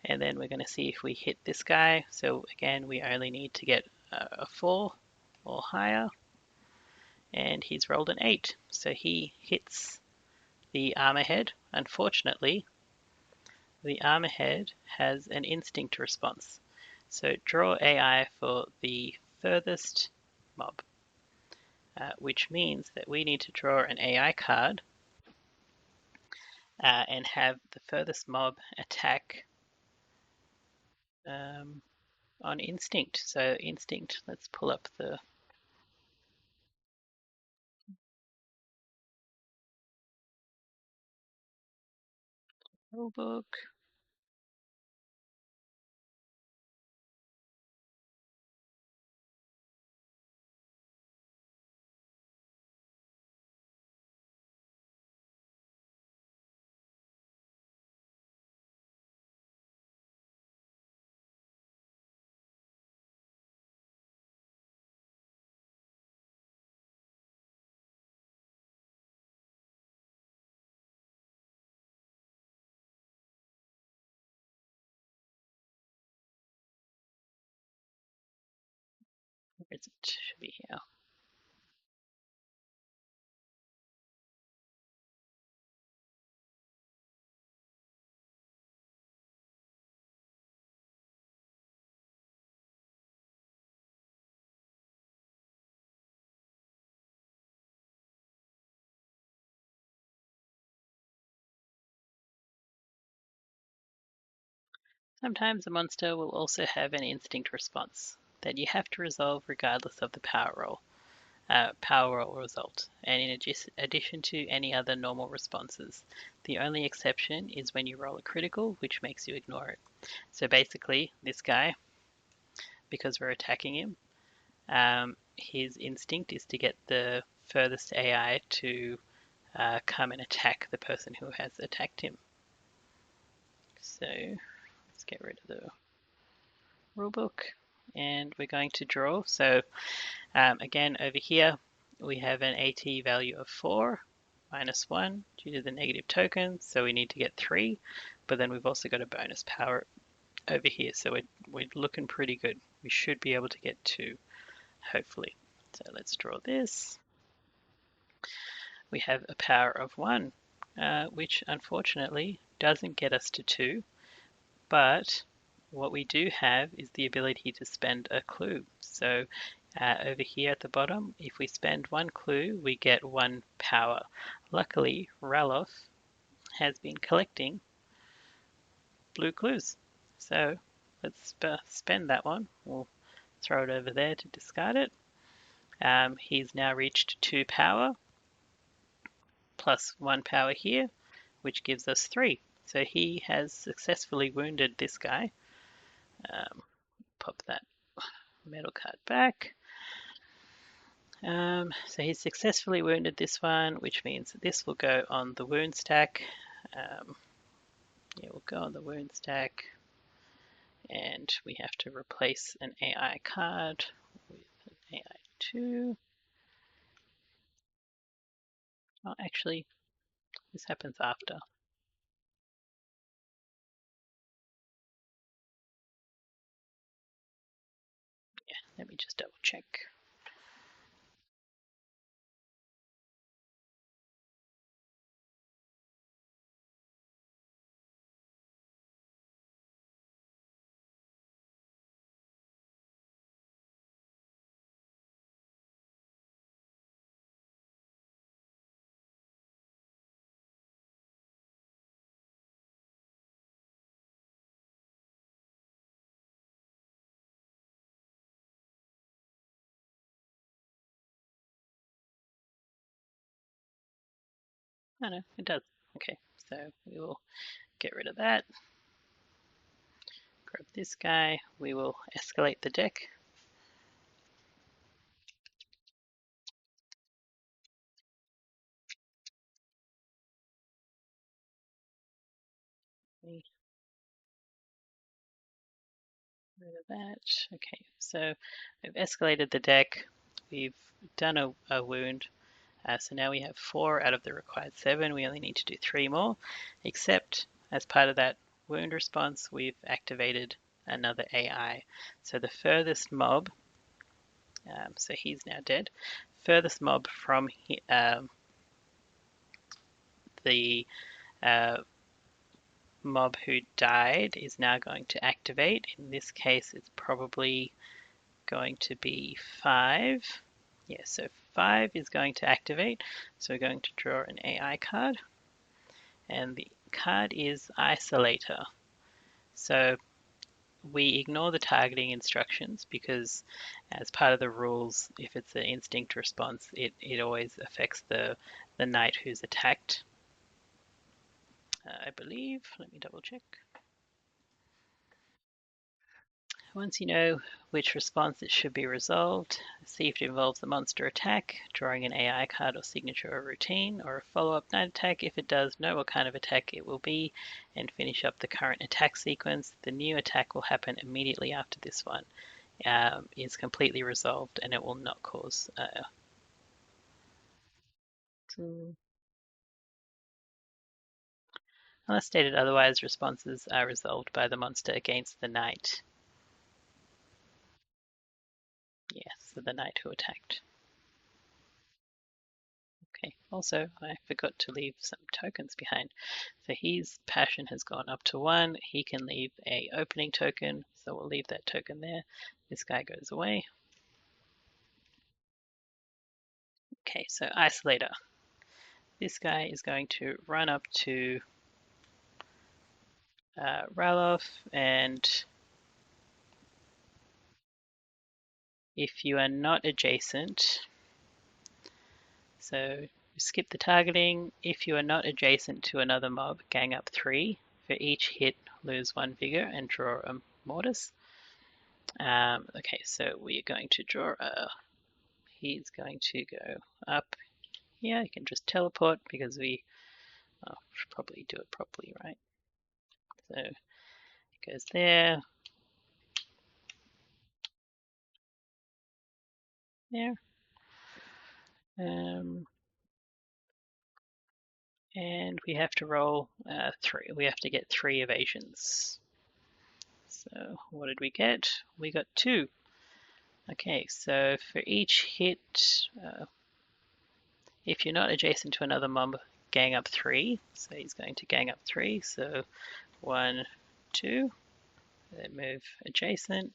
And then we're going to see if we hit this guy. So again, we only need to get a 4 or higher. and he's rolled an 8. So he hits the armorhead. Unfortunately, the armorhead has an instinct response. So draw AI for the furthest mob, which means that we need to draw an AI card and have the furthest mob attack on instinct. So instinct, let's pull up the rulebook. Where is it? Should be here. Sometimes a monster will also have an instinct response that you have to resolve regardless of the power roll result, and in addition to any other normal responses. The only exception is when you roll a critical, which makes you ignore it. So basically, this guy, because we're attacking him, his instinct is to get the furthest AI to come and attack the person who has attacked him. So let's get rid of the rulebook, and we're going to draw. So again, over here, we have an AT value of 4 minus 1 due to the negative token, so we need to get 3, but then we've also got a bonus power over here, so we're looking pretty good. We should be able to get 2, hopefully. So let's draw this. We have a power of 1, which unfortunately doesn't get us to 2, but what we do have is the ability to spend a clue. So over here at the bottom, if we spend 1 clue, we get 1 power. Luckily, Ralof has been collecting blue clues. So let's spend that one. We'll throw it over there to discard it. He's now reached 2 power plus 1 power here, which gives us 3. So he has successfully wounded this guy. Pop that metal card back. So he's successfully wounded this one, which means that this will go on the wound stack. Yeah, we'll go on the wound stack, and we have to replace an AI card with an AI2. Oh, actually, this happens after. Yeah, let me just double check. Oh no, it does. Okay, so we will get rid of that. Grab this guy. We will escalate the deck. Rid of that. Okay, so we've escalated the deck. We've done a wound. So now we have 4 out of the required 7. We only need to do 3 more, except as part of that wound response, we've activated another AI. So the furthest mob, so he's now dead, furthest mob from the uh, mob who died is now going to activate. In this case, it's probably going to be 5. Yeah, so 5 is going to activate. So we're going to draw an AI card, and the card is Isolator. So we ignore the targeting instructions because as part of the rules, if it's an instinct response, it always affects the knight who's attacked. I believe, let me double check. Once you know which response it should be resolved, see if it involves a monster attack, drawing an AI card or signature or routine, or a follow-up knight attack. If it does, know what kind of attack it will be and finish up the current attack sequence. The new attack will happen immediately after this one is completely resolved, and it will not cause unless stated otherwise, responses are resolved by the monster against the knight. Yes, so the knight who attacked. Okay, also I forgot to leave some tokens behind. So his passion has gone up to 1. He can leave a opening token, so we'll leave that token there. This guy goes away. Okay, so Isolator. This guy is going to run up to Ralof, and if you are not adjacent, so skip the targeting. If you are not adjacent to another mob, gang up 3. For each hit, lose 1 vigor and draw a mortis. Okay, so we are going to draw he's going to go up here. You can just teleport because we should probably do it properly, right? So it goes there, there. And we have to roll 3. We have to get 3 evasions. So what did we get? We got 2. Okay, so for each hit, if you're not adjacent to another mob, gang up 3. So he's going to gang up 3. So 1, 2. Then move adjacent.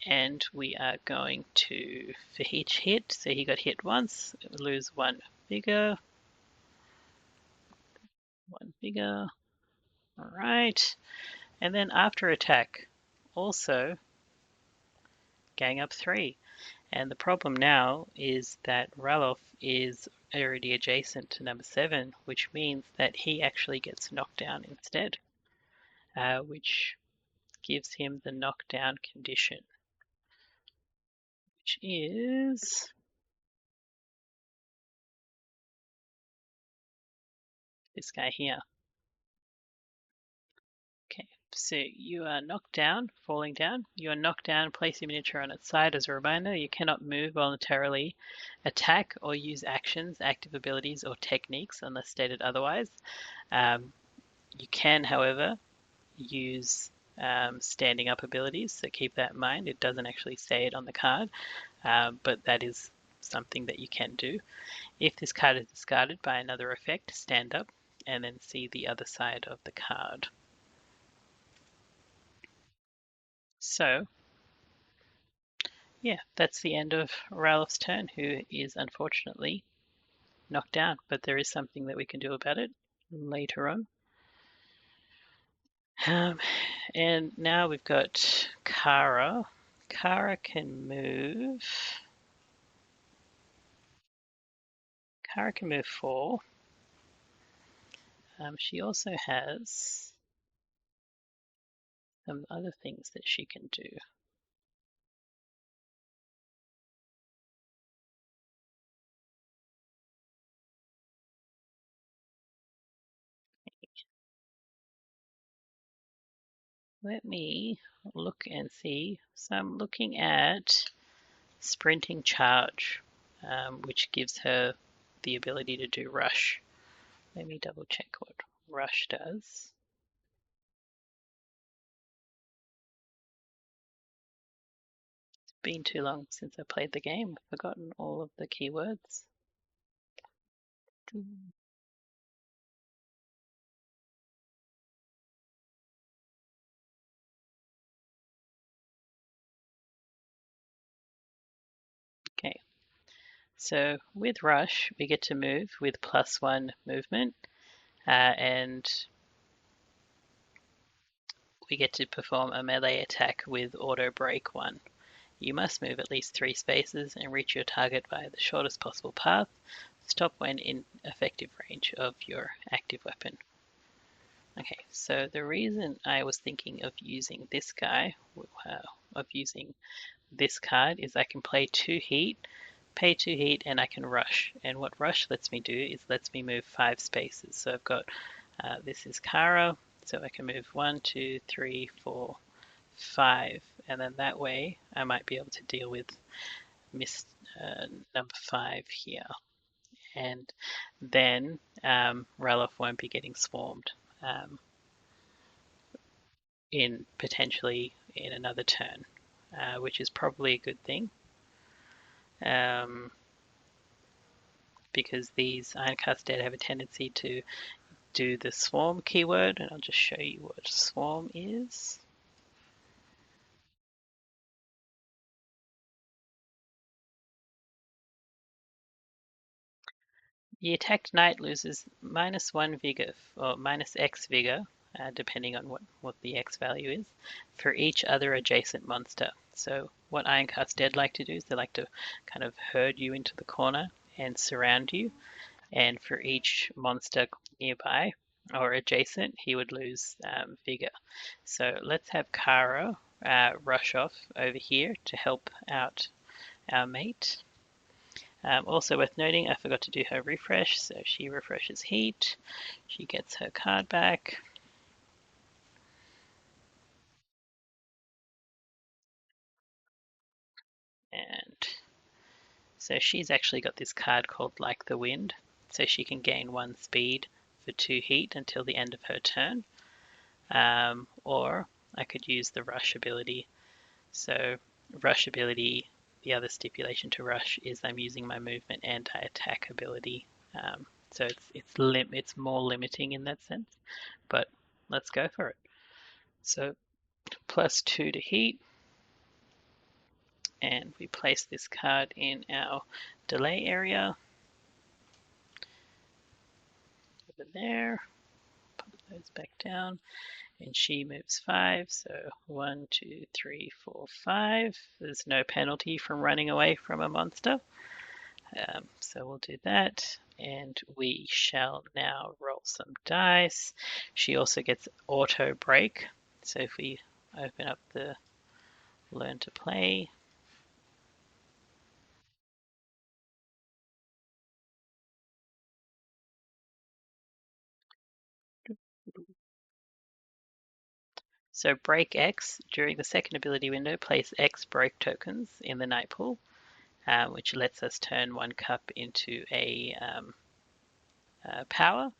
And we are going to, for each hit, so he got hit once, lose 1 vigor. 1 vigor. All right. And then after attack, also gang up 3. And the problem now is that Ralof is already adjacent to number 7, which means that he actually gets knocked down instead, which gives him the knockdown condition, which is this guy here. Okay, so you are knocked down, falling down. You are knocked down, place your miniature on its side as a reminder. You cannot move voluntarily, attack, or use actions, active abilities, or techniques unless stated otherwise. You can, however, use standing up abilities, so keep that in mind. It doesn't actually say it on the card, but that is something that you can do. If this card is discarded by another effect, stand up and then see the other side of the card. So, yeah, that's the end of Ralph's turn, who is unfortunately knocked down, but there is something that we can do about it later on. And now we've got Kara. Kara can move. Kara can move 4. She also has some other things that she can do. Let me look and see. So I'm looking at Sprinting Charge, which gives her the ability to do Rush. Let me double check what Rush does. been too long since I played the game. I've forgotten all of the keywords. Okay, so with Rush, we get to move with +1 movement, and we get to perform a melee attack with auto break 1. You must move at least 3 spaces and reach your target via the shortest possible path. Stop when in effective range of your active weapon. Okay, so the reason I was thinking of using this guy, of using this card, is I can play 2 heat, pay 2 heat, and I can rush. And what rush lets me do is lets me move 5 spaces. So I've got, this is Kara, so I can move 1, 2, 3, 4, 5, and then that way I might be able to deal with miss number 5 here. And then Ralof won't be getting swarmed in potentially in another turn, which is probably a good thing. Because these Ironcast Dead have a tendency to do the swarm keyword, and I'll just show you what swarm is. The attacked knight loses -1 vigor or -X vigor, depending on what the X value is, for each other adjacent monster. So what Ironcast Dead like to do is they like to kind of herd you into the corner and surround you, and for each monster nearby or adjacent, he would lose vigor. So let's have Kara rush off over here to help out our mate. Also worth noting, I forgot to do her refresh, so she refreshes heat. She gets her card back. And so she's actually got this card called Like the Wind, so she can gain 1 speed for 2 heat until the end of her turn. Or I could use the rush ability. So rush ability, the other stipulation to rush is I'm using my movement anti-attack ability. So it's more limiting in that sense, but let's go for it. So +2 to heat, and we place this card in our delay area over there. Put those back down, and she moves 5. So 1, 2, 3, 4, 5. There's no penalty from running away from a monster. So we'll do that, and we shall now roll some dice. She also gets auto break. So if we open up the learn to play, so break X, during the second ability window, place X break tokens in the night pool, which lets us turn 1 cup into a power.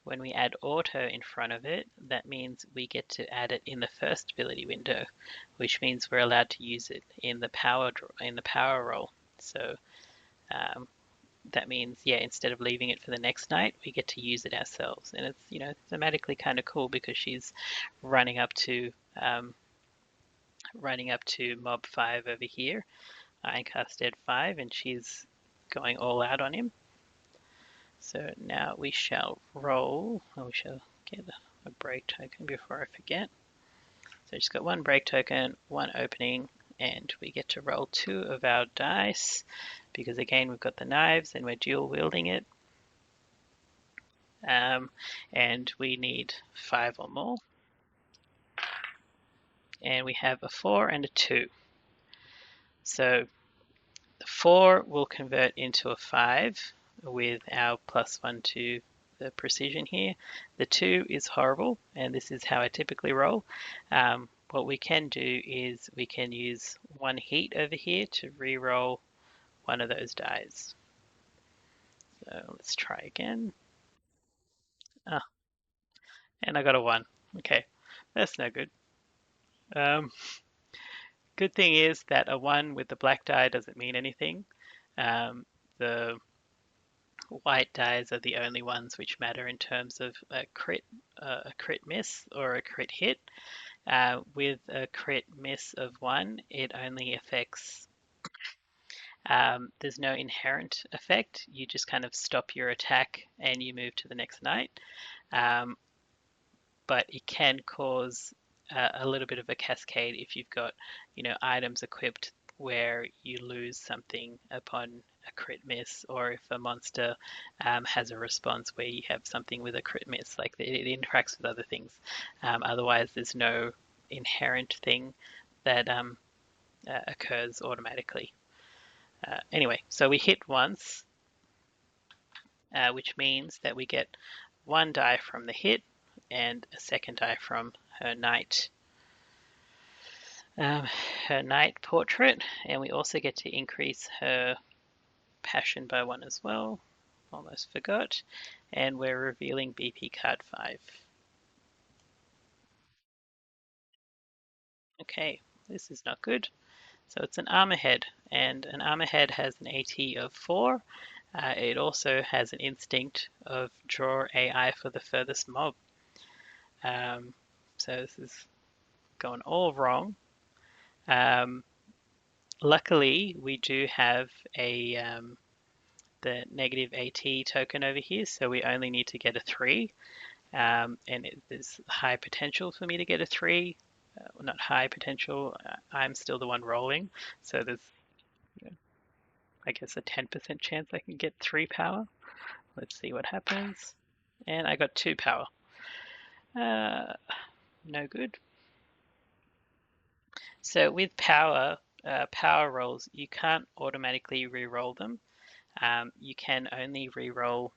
When we add auto in front of it, that means we get to add it in the first ability window, which means we're allowed to use it in the power roll. So that means, yeah, instead of leaving it for the next night, we get to use it ourselves, and it's thematically kind of cool because she's running up to mob 5 over here. I cast Ed 5, and she's going all out on him. So now we shall roll. We shall get a break token before I forget. So I just got 1 break token, 1 opening, and we get to roll 2 of our dice because again we've got the knives and we're dual wielding it. And we need 5 or more. And we have a 4 and a 2. So the 4 will convert into a 5 with our +1 to the precision here. The 2 is horrible, and this is how I typically roll. What we can do is we can use 1 heat over here to re-roll one of those dies. So let's try again. Ah, and I got a 1. Okay, that's no good. Um, Good thing is that a 1 with the black die doesn't mean anything. The white dies are the only ones which matter in terms of a crit miss or a crit hit. With a crit miss of 1, it only affects. There's no inherent effect. You just kind of stop your attack and you move to the next knight. Um, but it can cause a little bit of a cascade if you've got, items equipped where you lose something upon a crit miss, or if a monster has a response where you have something with a crit miss, like it interacts with other things. Otherwise, there's no inherent thing that occurs automatically. Anyway, so we hit once, which means that we get 1 die from the hit and a second die from her knight. Her knight portrait, and we also get to increase her passion by 1 as well. Almost forgot. And we're revealing BP card 5. Okay, this is not good. So it's an armor head, and an armor head has an AT of 4. It also has an instinct of draw AI for the furthest mob. So this is going all wrong. Luckily, we do have the negative AT token over here, so we only need to get a 3. And there's high potential for me to get a 3. Well, not high potential, I'm still the one rolling, so there's, I guess, a 10% chance I can get 3 power. Let's see what happens. And I got 2 power. No good. So with power, power rolls, you can't automatically re-roll them. You can only re-roll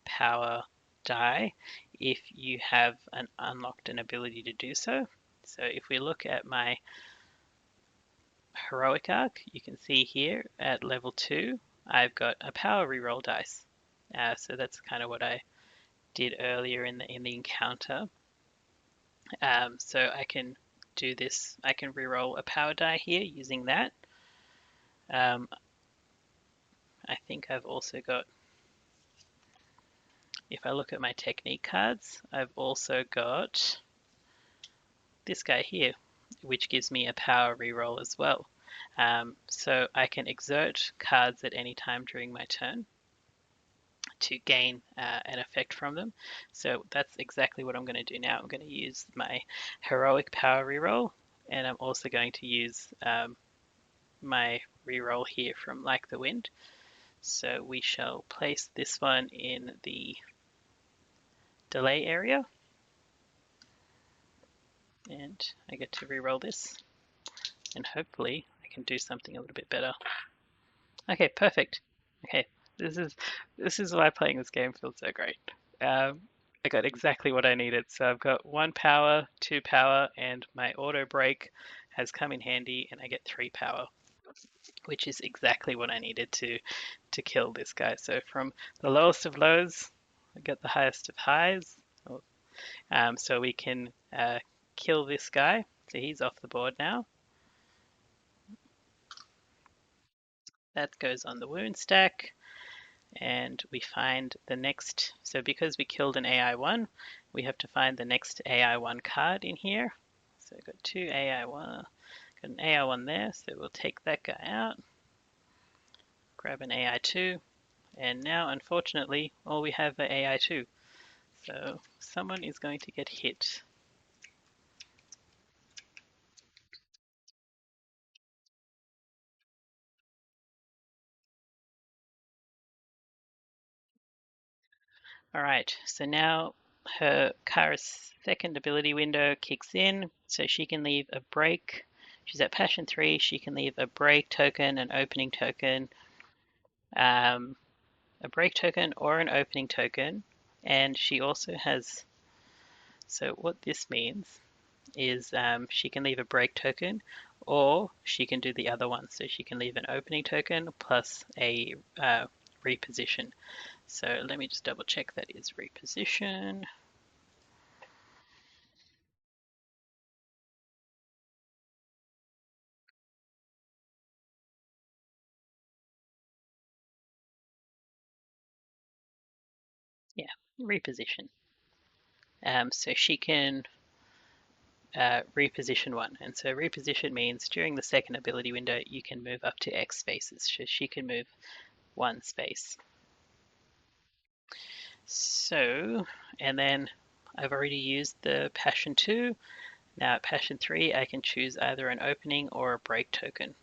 power die if you have unlocked an ability to do so. So if we look at my heroic arc, you can see here at level 2, I've got a power reroll dice. So that's kind of what I did earlier in the encounter. So I can do this. I can reroll a power die here using that. I think I've also got, if I look at my technique cards, I've also got this guy here, which gives me a power reroll as well. So I can exert cards at any time during my turn to gain an effect from them. So that's exactly what I'm going to do now. I'm going to use my heroic power reroll, and I'm also going to use my reroll here from Like the Wind. So we shall place this one in the delay area, and I get to reroll this, and hopefully I can do something a little bit better. Okay, perfect. Okay, this is why playing this game feels so great. I got exactly what I needed. So I've got 1 power, 2 power, and my auto break has come in handy, and I get 3 power, which is exactly what I needed to kill this guy. So from the lowest of lows, I get the highest of highs. So we can kill this guy. So he's off the board now. That goes on the wound stack. And we find the next, so because we killed an AI1, we have to find the next AI1 card in here. So I've got 2 AI1, got an AI1 there, so we'll take that guy out, grab an AI2, and now unfortunately all we have are AI2. So someone is going to get hit. Alright, so now her Kara's second ability window kicks in, so she can leave a break. She's at Passion 3, she can leave a break token, an opening token, a break token or an opening token, and she also has, so what this means is she can leave a break token, or she can do the other one, so she can leave an opening token plus a reposition. So let me just double check that is reposition. Yeah, reposition. So she can reposition one. And so reposition means during the second ability window, you can move up to X spaces. So she can move one space. So, and then I've already used the Passion 2. Now at Passion 3, I can choose either an opening or a break token.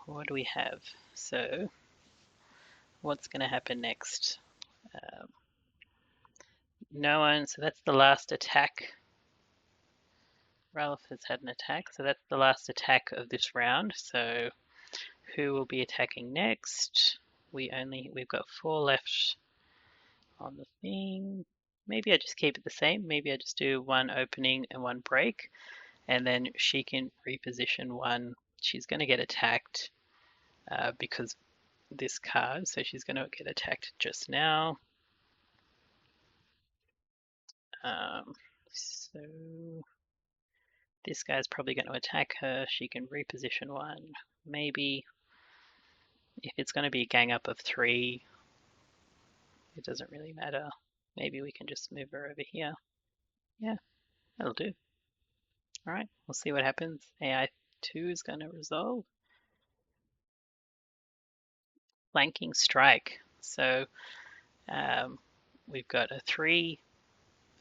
What do we have? So, what's going to happen next? Um, no one, so that's the last attack. Ralph has had an attack, so that's the last attack of this round. So, who will be attacking next? We've got 4 left on the thing. Maybe I just keep it the same. Maybe I just do 1 opening and 1 break, and then she can reposition 1. She's going to get attacked because this card, so she's going to get attacked just now. So this guy's probably going to attack her. She can reposition 1. Maybe if it's going to be a gang up of 3, it doesn't really matter. Maybe we can just move her over here. Yeah, that'll do. All right, we'll see what happens. AI 2 is going to resolve. Flanking strike. So we've got a 3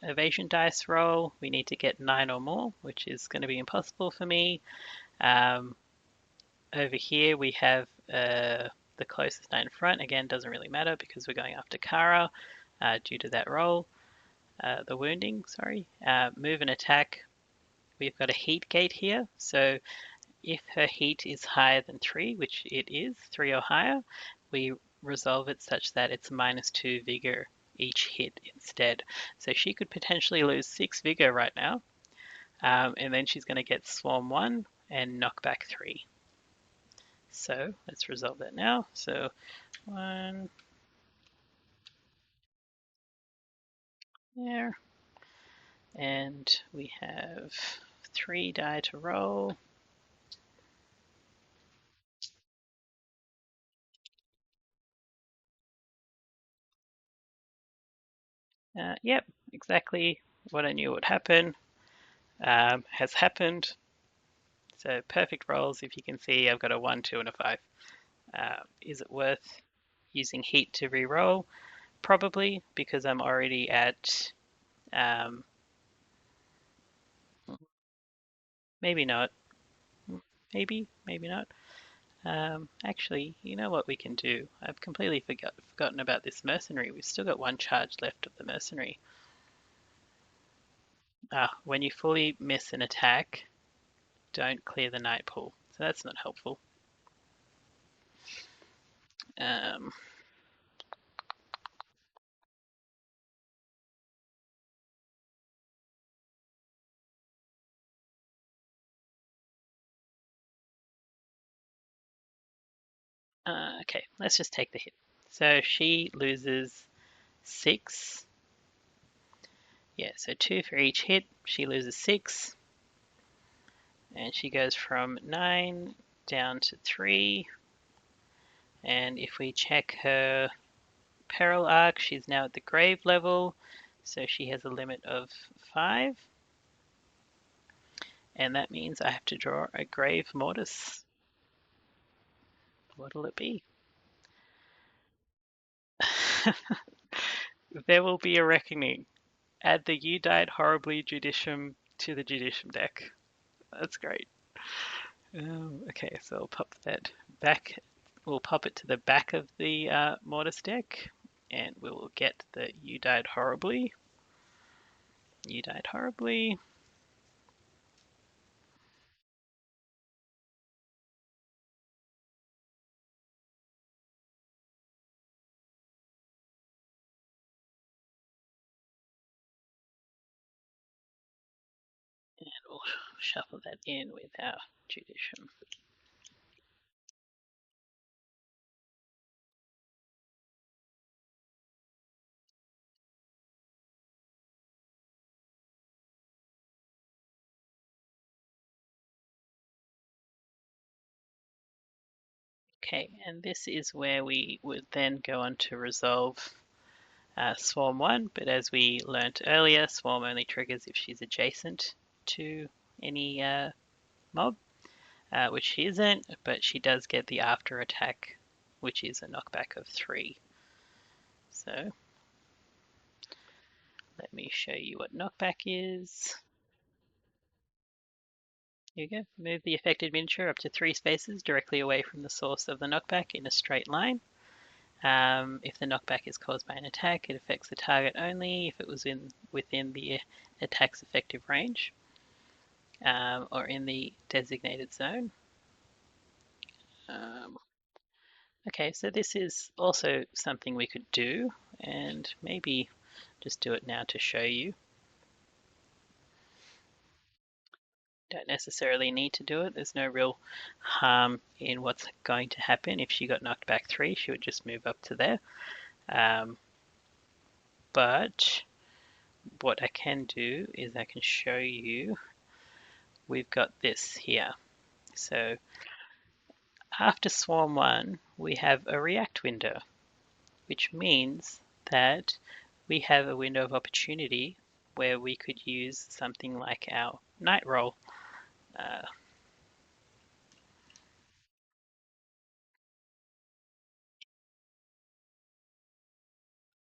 evasion dice roll. We need to get 9 or more, which is going to be impossible for me. Over here we have the closest 9 in front. Again, doesn't really matter because we're going after Kara due to that roll. The wounding, sorry. Move and attack. We've got a heat gate here. So if her heat is higher than 3, which it is, 3 or higher, we resolve it such that it's -2 vigor each hit instead. So she could potentially lose 6 vigor right now. And then she's going to get Swarm 1 and knockback 3. So let's resolve that now. So 1 there. And we have 3 die to roll. Yep, exactly what I knew would happen has happened. So perfect rolls. If you can see, I've got a 1, 2, and a 5. Is it worth using heat to re-roll? Probably, because I'm already at maybe not. Maybe not. Actually, you know what we can do? I've completely forgotten about this mercenary. We've still got 1 charge left of the mercenary. When you fully miss an attack, don't clear the night pool. So that's not helpful. Um, okay, let's just take the hit. So she loses 6. Yeah, so 2 for each hit. She loses 6. And she goes from 9 down to 3. And if we check her peril arc, she's now at the grave level. So she has a limit of 5. And that means I have to draw a grave mortis. What'll it be? There will be a reckoning. Add the You Died Horribly Judicium to the Judicium deck. That's great. Okay, so I'll pop that back. We'll pop it to the back of the Mortis deck, and we will get the You Died Horribly. You Died Horribly. And we'll shuffle that in with our Judicium. Okay, and this is where we would then go on to resolve Swarm 1, but as we learnt earlier, Swarm only triggers if she's adjacent to any mob, which she isn't, but she does get the after attack, which is a knockback of 3. So let me show you what knockback is. Here you go. Move the affected miniature up to 3 spaces directly away from the source of the knockback in a straight line. If the knockback is caused by an attack, it affects the target only if it was within the attack's effective range or in the designated zone. Okay, so this is also something we could do, and maybe just do it now to show you. Don't necessarily need to do it. There's no real harm in what's going to happen. If she got knocked back 3, she would just move up to there. But what I can do is I can show you, we've got this here. So after Swarm 1, we have a react window, which means that we have a window of opportunity where we could use something like our night roll.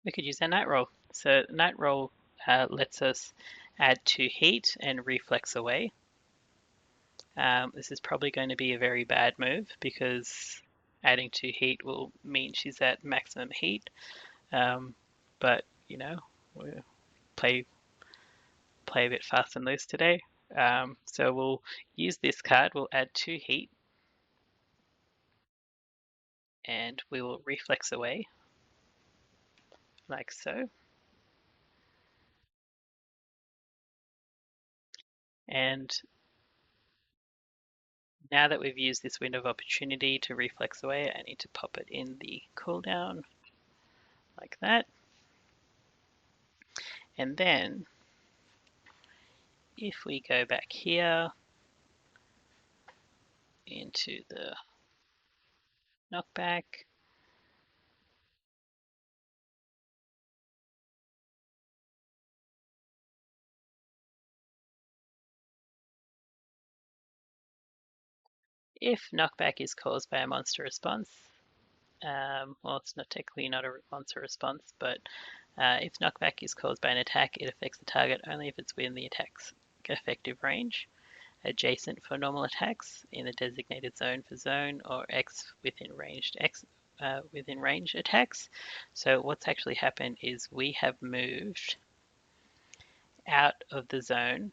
We could use our night roll. So night roll lets us add 2 heat and reflex away. This is probably going to be a very bad move because adding 2 heat will mean she's at maximum heat. But you know, we play a bit fast and loose today. So we'll use this card. We'll add 2 heat, and we will reflex away like so. And now that we've used this window of opportunity to reflex away, I need to pop it in the cooldown like that. And then if we go back here into the knockback, if knockback is caused by a monster response, well, it's not technically not a monster response, but if knockback is caused by an attack, it affects the target only if it's within the attack's effective range, adjacent for normal attacks, in the designated zone for zone, or X within range attacks. So what's actually happened is we have moved out of the zone.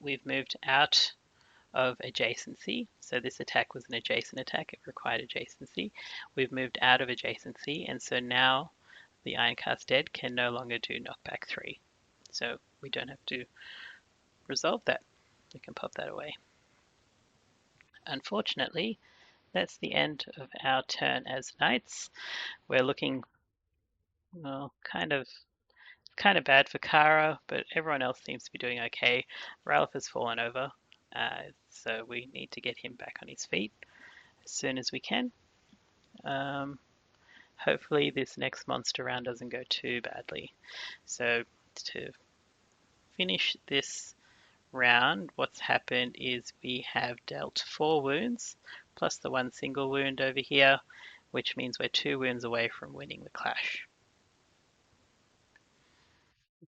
We've moved out of adjacency. So this attack was an adjacent attack. It required adjacency. We've moved out of adjacency, and so now the Ironcast Dead can no longer do knockback 3. So we don't have to resolve that. We can pop that away. Unfortunately, that's the end of our turn as knights. We're looking, well, kind of bad for Kara, but everyone else seems to be doing okay. Ralph has fallen over, so we need to get him back on his feet as soon as we can. Hopefully this next monster round doesn't go too badly. So to finish this round, what's happened is we have dealt 4 wounds, plus the 1 single wound over here, which means we're 2 wounds away from winning the clash.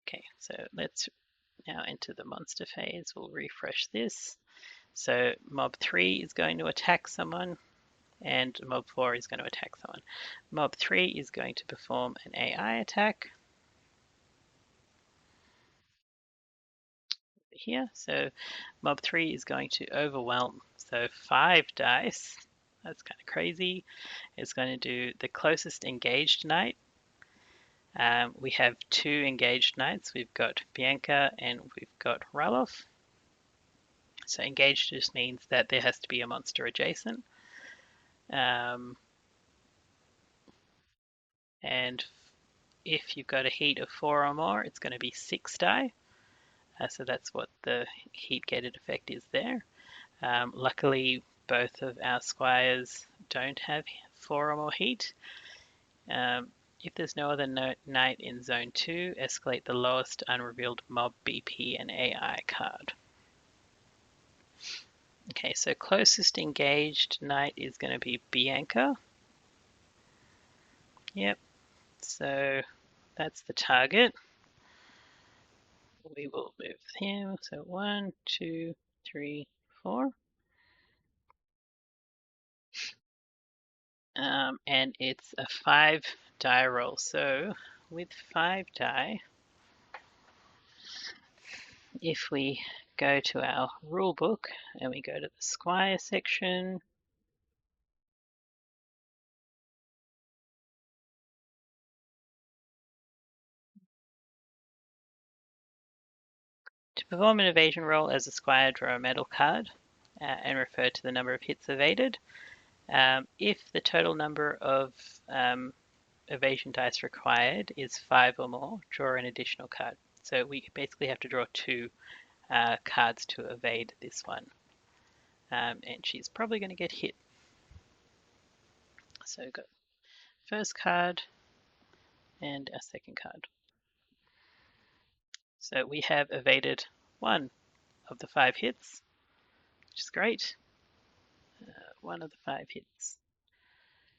Okay, so let's now enter the monster phase. We'll refresh this. So mob 3 is going to attack someone, and mob 4 is going to attack someone. Mob 3 is going to perform an AI attack here. So mob 3 is going to overwhelm. So 5 dice. That's kind of crazy. It's going to do the closest engaged knight. We have 2 engaged knights. We've got Bianca and we've got Ralof. So engaged just means that there has to be a monster adjacent. And if you've got a heat of 4 or more, it's going to be 6 die. So that's what the heat gated effect is there. Luckily, both of our squires don't have 4 or more heat. If there's no other knight in zone 2, escalate the lowest unrevealed mob BP and AI card. Okay, so closest engaged knight is going to be Bianca. Yep, so that's the target. We will move him. So 1, 2, 3, 4. And it's a 5 die roll. So with 5 die, if we go to our rule book and we go to the Squire section, to perform an evasion roll as a Squire, draw a medal card and refer to the number of hits evaded. If the total number of evasion dice required is 5 or more, draw an additional card. So we basically have to draw 2 cards to evade this one. And she's probably going to get hit. So got first card and a second card. So we have evaded 1 of the 5 hits, which is great. 1 of the 5 hits.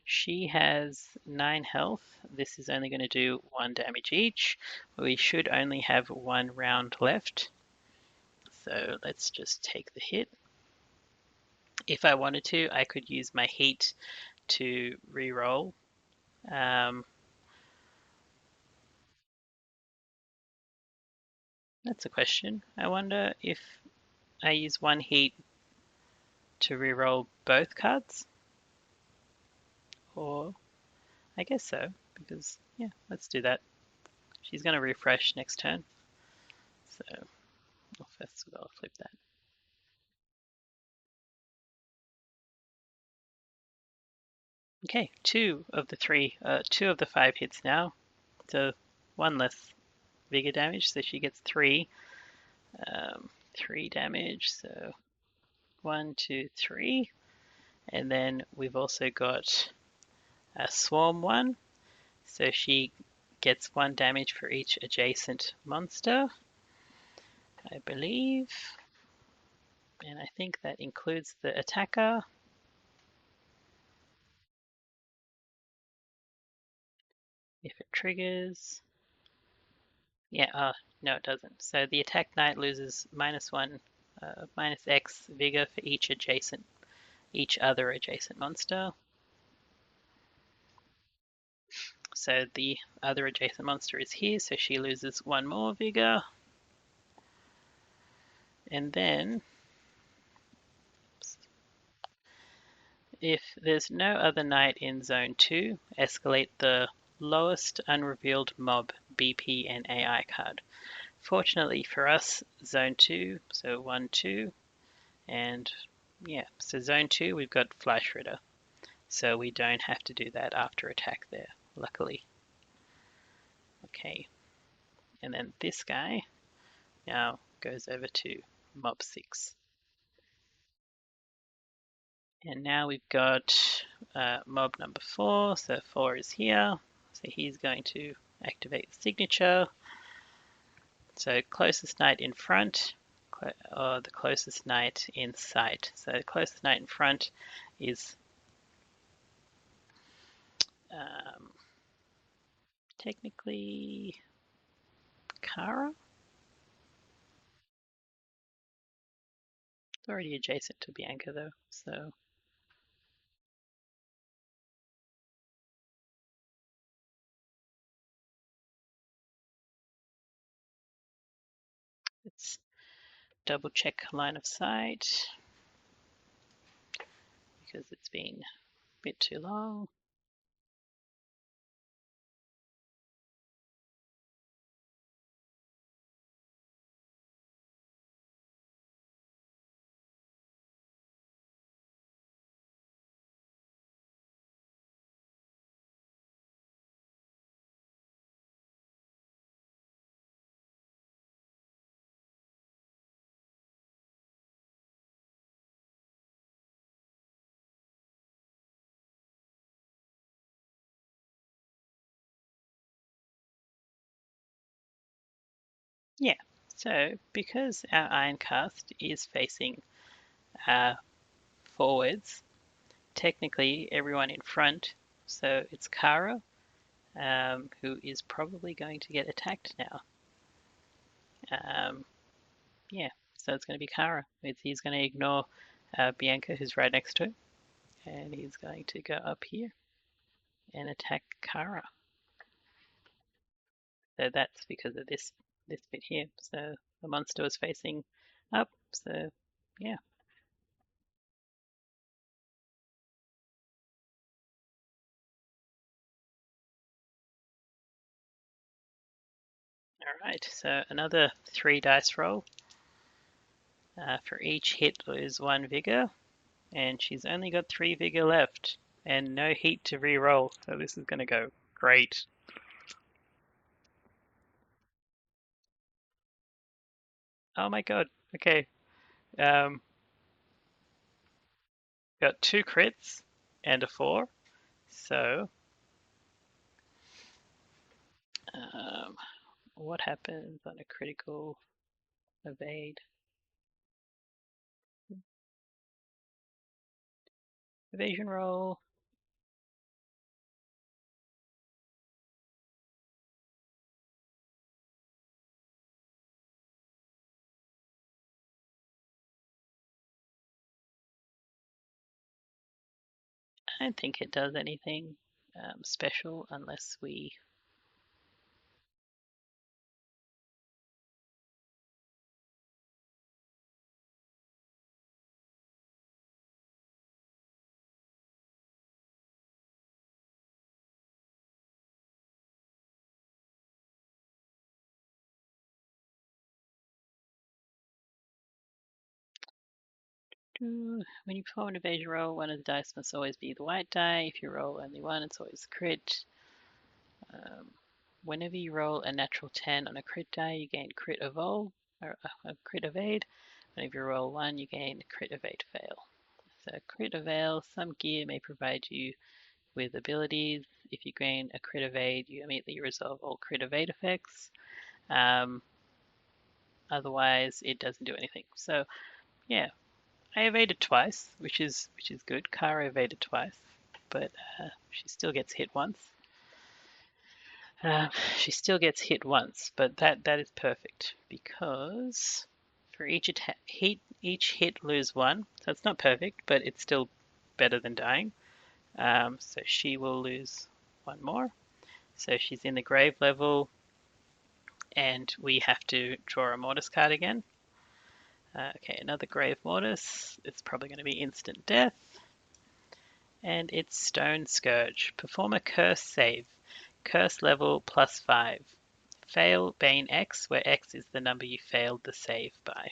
She has 9 health. This is only going to do 1 damage each. We should only have 1 round left. So let's just take the hit. If I wanted to, I could use my heat to re-roll. That's a question. I wonder if I use 1 heat to re-roll both cards, or I guess so, because yeah, let's do that. She's going to refresh next turn, so first I'll flip that. Okay, 2 of the 5 hits now, so 1 less vigor damage, so she gets 3, 3 damage, so 1, 2, 3, and then we've also got a swarm 1, so she gets 1 damage for each adjacent monster, I believe, and I think that includes the attacker. If it triggers, yeah, no it doesn't. So the attack knight loses -1, minus X vigor for each other adjacent monster. So the other adjacent monster is here, so she loses 1 more vigor. And then, if there's no other knight in zone 2, escalate the lowest unrevealed mob BP and AI card. Fortunately for us, zone 2, so 1, 2, and yeah, so zone 2 we've got Flash Ritter, so we don't have to do that after attack there, luckily. Okay, and then this guy now goes over to mob 6. And now we've got mob number 4, so 4 is here, so he's going to activate the signature. So closest knight in front, or the closest knight in sight. So the closest knight in front is technically Kara. It's already adjacent to Bianca though, so let's double check line of sight because it's been a bit too long. Yeah, so because our Ironcast is facing uh, forwards, technically everyone in front, so it's Kara, who is probably going to get attacked now. Um, yeah, so it's going to be Kara. He's going to ignore Bianca, who's right next to him, and he's going to go up here and attack Kara. So that's because of this bit here. So the monster was facing up. So yeah. All right. So another 3 dice roll. For each hit, lose 1 vigor, and she's only got 3 vigor left, and no heat to re-roll. So this is going to go great. Oh my god. Okay. Um, got 2 crits and a 4. So um, what happens on a critical evade? Evasion roll. I don't think it does anything special unless we. When you perform an evasion roll, one of the dice must always be the white die. If you roll only one, it's always crit. Um, Whenever you roll a natural 10 on a crit die, you gain crit evol, or a crit evade. Whenever you roll 1, you gain crit evade fail. So crit evade, some gear may provide you with abilities. If you gain a crit evade, you immediately resolve all crit evade effects. Um, Otherwise, it doesn't do anything. So yeah, I evaded twice, which is good. Kara evaded twice, but she still gets hit once. Uh, she still gets hit once, but that is perfect because for each hit lose 1. So it's not perfect, but it's still better than dying. So she will lose 1 more. So she's in the grave level, and we have to draw a Mortis card again. Okay, another Grave Mortis. It's probably going to be instant death. And it's Stone Scourge. Perform a curse save. Curse level +5. Fail Bane X, where X is the number you failed the save by.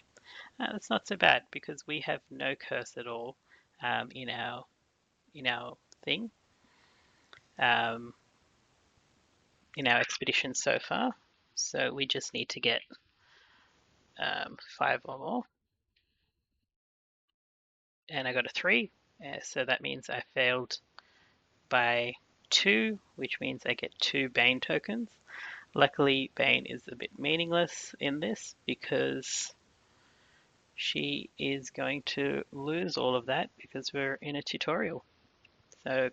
That's not so bad because we have no curse at all in our thing, um, in our expedition so far. So we just need to get 5 or more. And I got a 3. So that means I failed by 2, which means I get 2 Bane tokens. Luckily, Bane is a bit meaningless in this because she is going to lose all of that because we're in a tutorial. So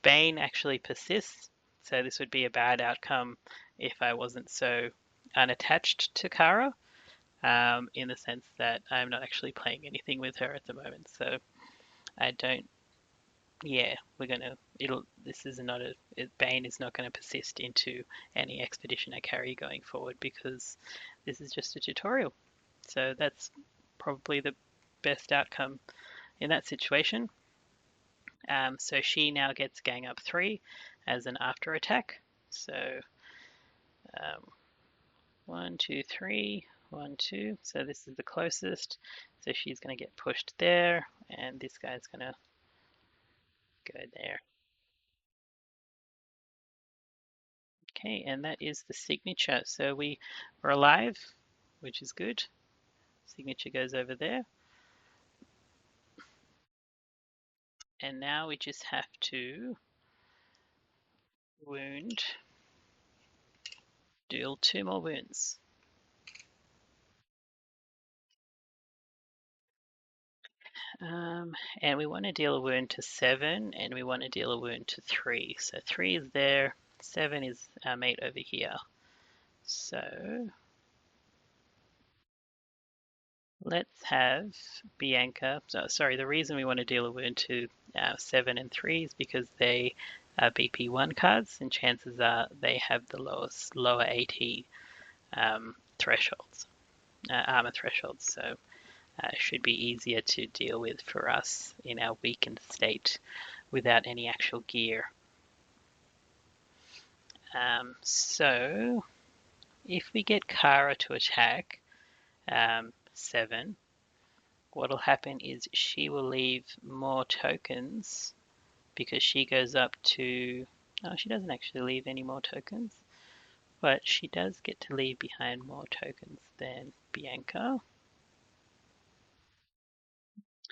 Bane actually persists. So this would be a bad outcome if I wasn't so unattached to Kara, in the sense that I'm not actually playing anything with her at the moment. So I don't. Yeah, we're gonna. It'll. This is not a. Bane is not going to persist into any expedition I carry going forward because this is just a tutorial. So that's probably the best outcome in that situation. So she now gets gang up 3 as an after attack. So um, 1, 2, 3, 1, 2. So this is the closest. So she's going to get pushed there, and this guy's going to go there. Okay, and that is the signature. So we were alive, which is good. Signature goes over there. And now we just have to wound, deal 2 more wounds. And we want to deal a wound to 7, and we want to deal a wound to 3. So 3 is there, 7 is our mate over here. So let's have Bianca. Sorry, the reason we want to deal a wound to 7 and 3 is because they are BP1 cards, and chances are they have the lower AT thresholds, armor thresholds. So should be easier to deal with for us in our weakened state without any actual gear. So if we get Kara to attack 7, what'll happen is she will leave more tokens because she goes up to... Oh, she doesn't actually leave any more tokens, but she does get to leave behind more tokens than Bianca.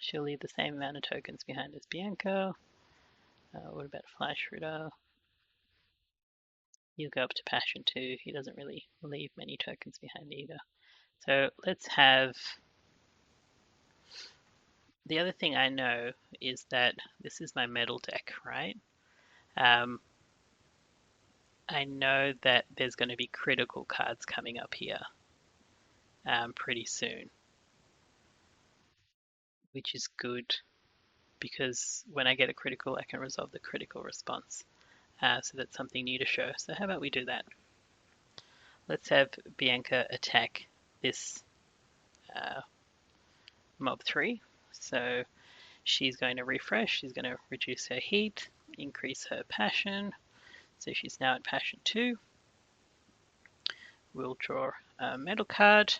She'll leave the same amount of tokens behind as Bianca. What about Flash Ritter? He'll go up to Passion 2. He doesn't really leave many tokens behind either. So let's have... The other thing I know is that this is my metal deck, right? I know that there's going to be critical cards coming up here pretty soon, which is good because when I get a critical, I can resolve the critical response. So that's something new to show. So how about we do that? Let's have Bianca attack this mob 3. So she's going to refresh. She's going to reduce her heat, increase her passion. So she's now at passion 2. We'll draw a metal card,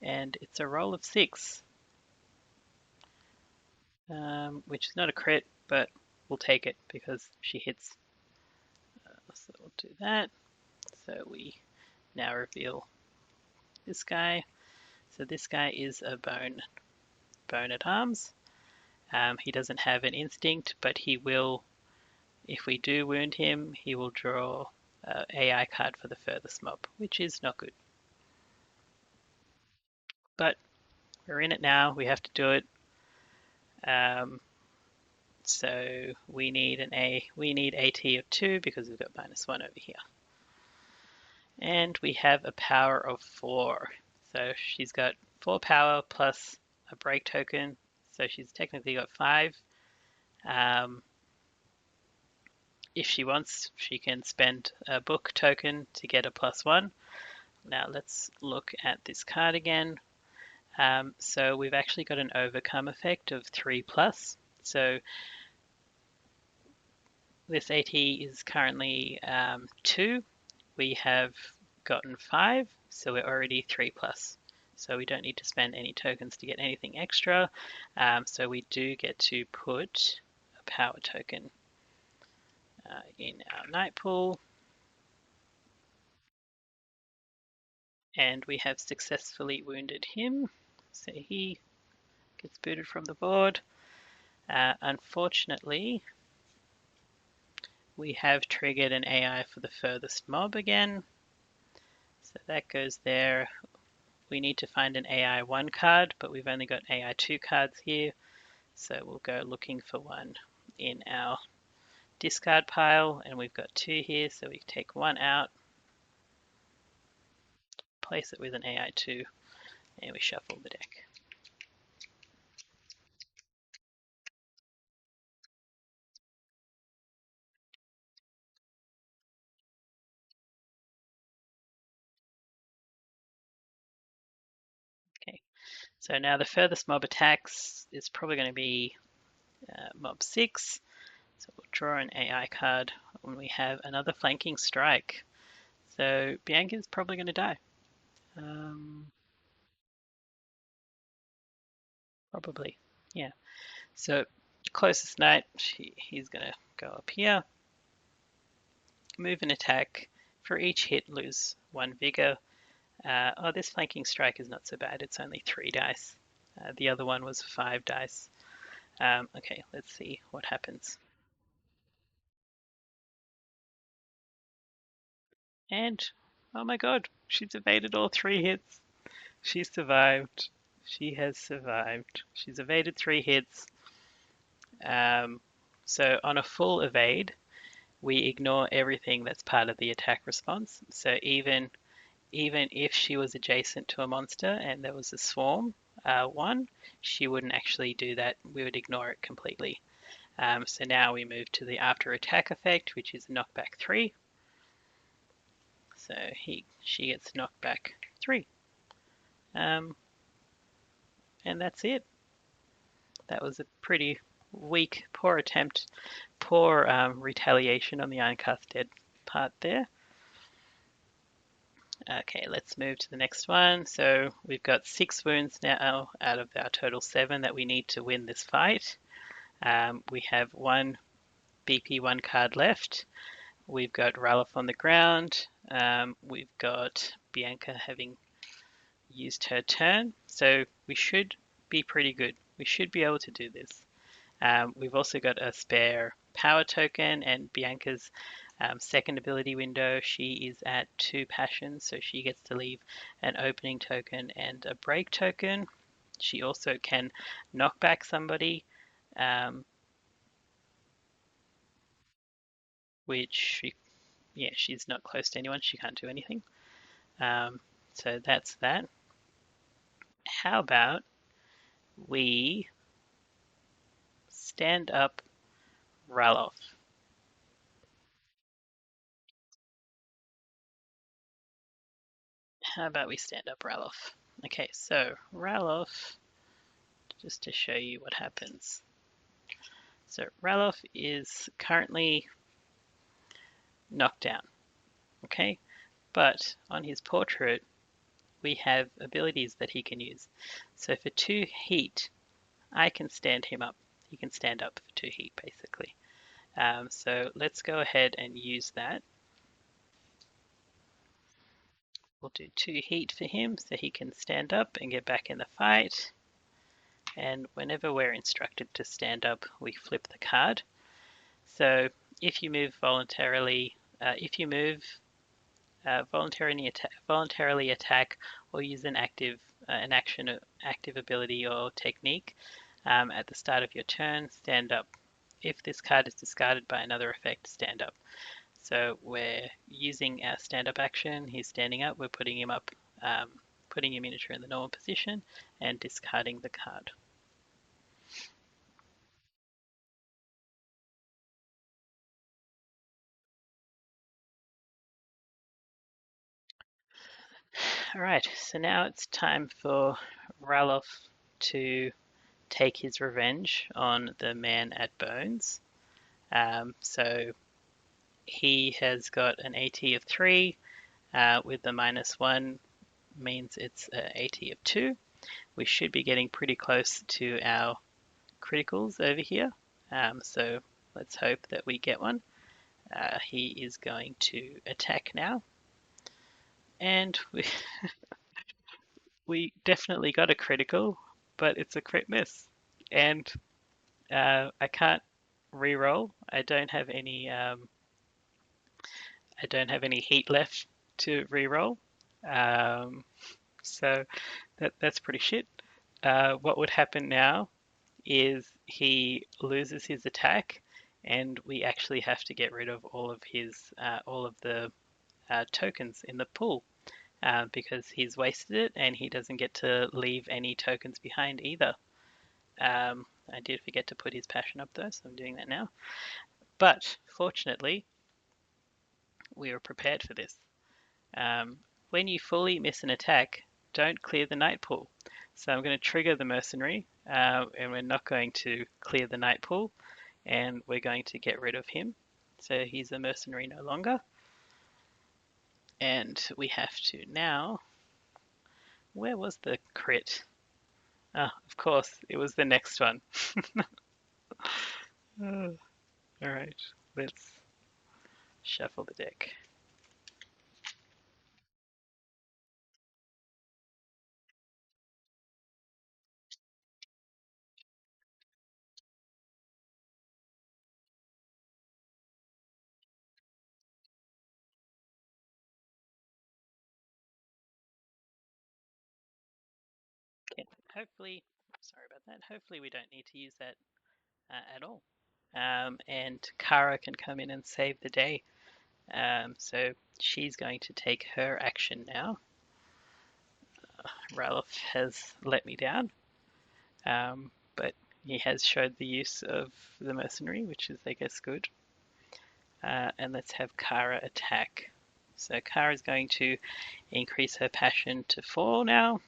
and it's a roll of 6, which is not a crit, but we'll take it because she hits. So we'll do that. So we now reveal this guy. So this guy is a bone at arms. He doesn't have an instinct, but he will, if we do wound him, he will draw an AI card for the furthest mob, which is not good. But we're in it now. We have to do it. So we need AT of 2 because we've got -1 over here. And we have a power of 4. So she's got 4 power plus a break token. So she's technically got 5. If she wants, she can spend a book token to get a +1. Now let's look at this card again. So we've actually got an overcome effect of 3+. So this AT is currently 2. We have gotten 5, so we're already 3+. So we don't need to spend any tokens to get anything extra. So we do get to put a power token in our night pool. And we have successfully wounded him. So he gets booted from the board. Unfortunately, we have triggered an AI for the furthest mob again. So that goes there. We need to find an AI 1 card, but we've only got AI 2 cards here. So we'll go looking for one in our discard pile, and we've got 2 here, so we take 1 out, place it with an AI 2, and we shuffle the deck. Okay, so now the furthest mob attacks is probably going to be mob 6. So we'll draw an AI card when we have another flanking strike. So Bianca's probably going to die. Probably, yeah. So closest knight, he's going to go up here. Move and attack. For each hit, lose 1 vigor. Oh, this flanking strike is not so bad. It's only 3 dice. The other one was 5 dice. Okay, let's see what happens. And, oh my god, she's evaded all 3 hits. She survived. She has survived. She's evaded 3 hits. Um, so on a full evade, we ignore everything that's part of the attack response. So even if she was adjacent to a monster and there was a swarm one, she wouldn't actually do that. We would ignore it completely. So now we move to the after attack effect, which is knockback 3. So she gets knockback 3. Um, and that's it. That was a pretty weak, poor attempt, poor retaliation on the Ironcast Dead part there. Okay, let's move to the next one. So we've got 6 wounds now out of our total 7 that we need to win this fight. We have one BP1 card left. We've got Ralof on the ground. We've got Bianca having used her turn. So we should be pretty good. We should be able to do this. We've also got a spare power token, and Bianca's second ability window, she is at 2 passions, so she gets to leave an opening token and a break token. She also can knock back somebody, which, yeah, she's not close to anyone. She can't do anything. So that's that. How about we stand up Ralof? How about we stand up Ralof? Okay, so Ralof, just to show you what happens. So Ralof is currently knocked down, okay? But on his portrait, we have abilities that he can use. So for 2 heat, I can stand him up. He can stand up for 2 heat, basically. So let's go ahead and use that. We'll do 2 heat for him so he can stand up and get back in the fight. And whenever we're instructed to stand up, we flip the card. So if you move voluntarily, if you move voluntarily attack or use an active ability or technique at the start of your turn, stand up. If this card is discarded by another effect, stand up. So we're using our stand up action. He's standing up. We're putting him up, putting your miniature in the normal position and discarding the card. All right, so now it's time for Ralof to take his revenge on the man at Bones. So he has got an AT of 3 with the -1 means it's an AT of 2. We should be getting pretty close to our criticals over here. So let's hope that we get one. He is going to attack now. And we definitely got a critical, but it's a crit miss. And I can't re-roll. I don't have any heat left to re-roll. Um, so that's pretty shit. What would happen now is he loses his attack, and we actually have to get rid of all of the tokens in the pool because he's wasted it, and he doesn't get to leave any tokens behind either. I did forget to put his passion up though, so I'm doing that now. But fortunately, we were prepared for this. Um, when you fully miss an attack, don't clear the night pool. So I'm going to trigger the mercenary, and we're not going to clear the night pool, and we're going to get rid of him. So he's a mercenary no longer. And we have to now. Where was the crit? Ah, of course, it was the next one. Oh, all right, let's shuffle the deck. Okay. hopefully, sorry about that. Hopefully, we don't need to use that at all. And Kara can come in and save the day. So she's going to take her action now. Ralph has let me down, but he has showed the use of the mercenary, which is, I guess, good. And let's have Kara attack. So Kara is going to increase her passion to 4 now.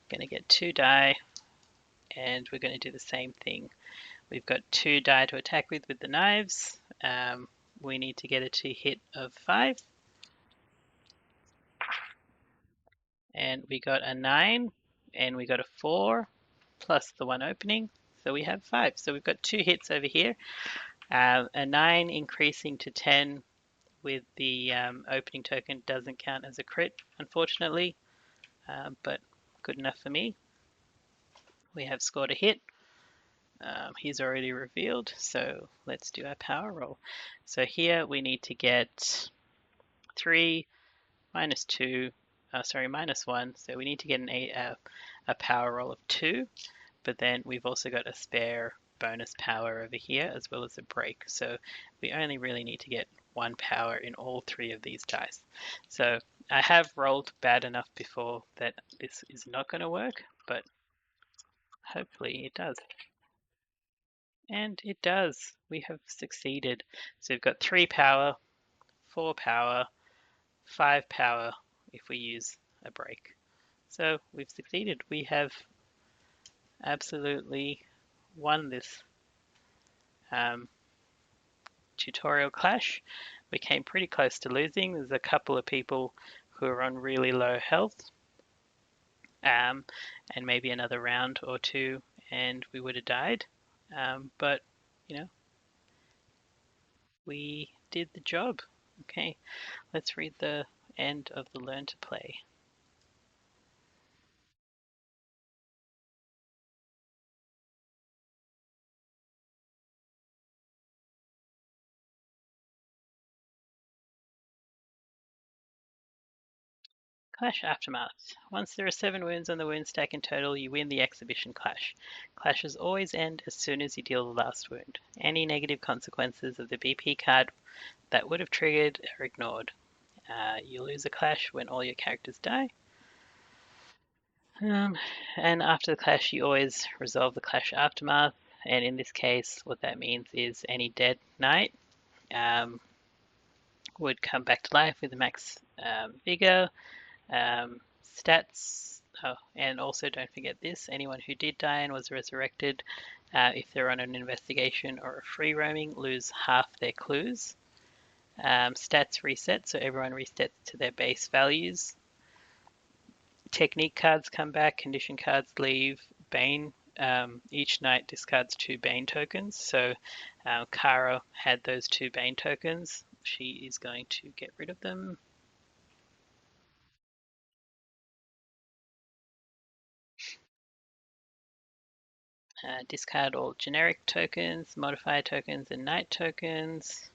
Going to get 2 die, and we're going to do the same thing. We've got 2 die to attack with the knives. We need to get it to hit of 5. And we got a 9, and we got a 4, plus the 1 opening. So we have 5. So we've got 2 hits over here. A 9 increasing to 10 with the opening token doesn't count as a crit, unfortunately, but good enough for me. We have scored a hit. He's already revealed, so let's do our power roll. So here we need to get 3 minus 2, minus 1, so we need to get a power roll of 2, but then we've also got a spare bonus power over here as well as a break, so we only really need to get 1 power in all 3 of these dice. So I have rolled bad enough before that this is not going to work, but hopefully it does. And it does. We have succeeded. So we've got 3 power, 4 power, 5 power if we use a break. So we've succeeded. We have absolutely won this tutorial clash. We came pretty close to losing. There's a couple of people who are on really low health, and maybe another round or 2 and we would have died. But, you know, we did the job. Okay, let's read the end of the Learn to Play. Clash Aftermath. Once there are 7 wounds on the wound stack in total, you win the exhibition clash. Clashes always end as soon as you deal the last wound. Any negative consequences of the BP card that would have triggered are ignored. You lose a clash when all your characters die. And after the clash, you always resolve the clash aftermath. And in this case, what that means is any dead knight would come back to life with max vigor, stats. Oh, and also don't forget this: anyone who did die and was resurrected, if they're on an investigation or a free roaming, lose half their clues. Stats reset, so everyone resets to their base values. Technique cards come back, condition cards leave. Bane, each knight discards 2 Bane tokens. So Kara had those 2 Bane tokens. She is going to get rid of them. Discard all generic tokens, modifier tokens, and knight tokens.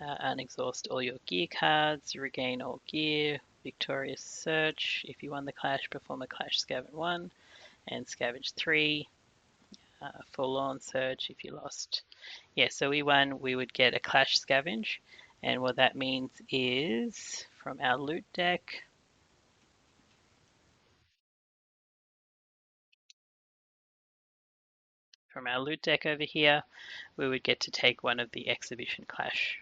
Unexhaust all your gear cards, regain all gear, victorious search. If you won the clash, perform a clash scavenge 1 and scavenge 3. Forlorn search if you lost. Yeah, so we won, we would get a clash scavenge. And what that means is from our loot deck, over here, we would get to take one of the exhibition clash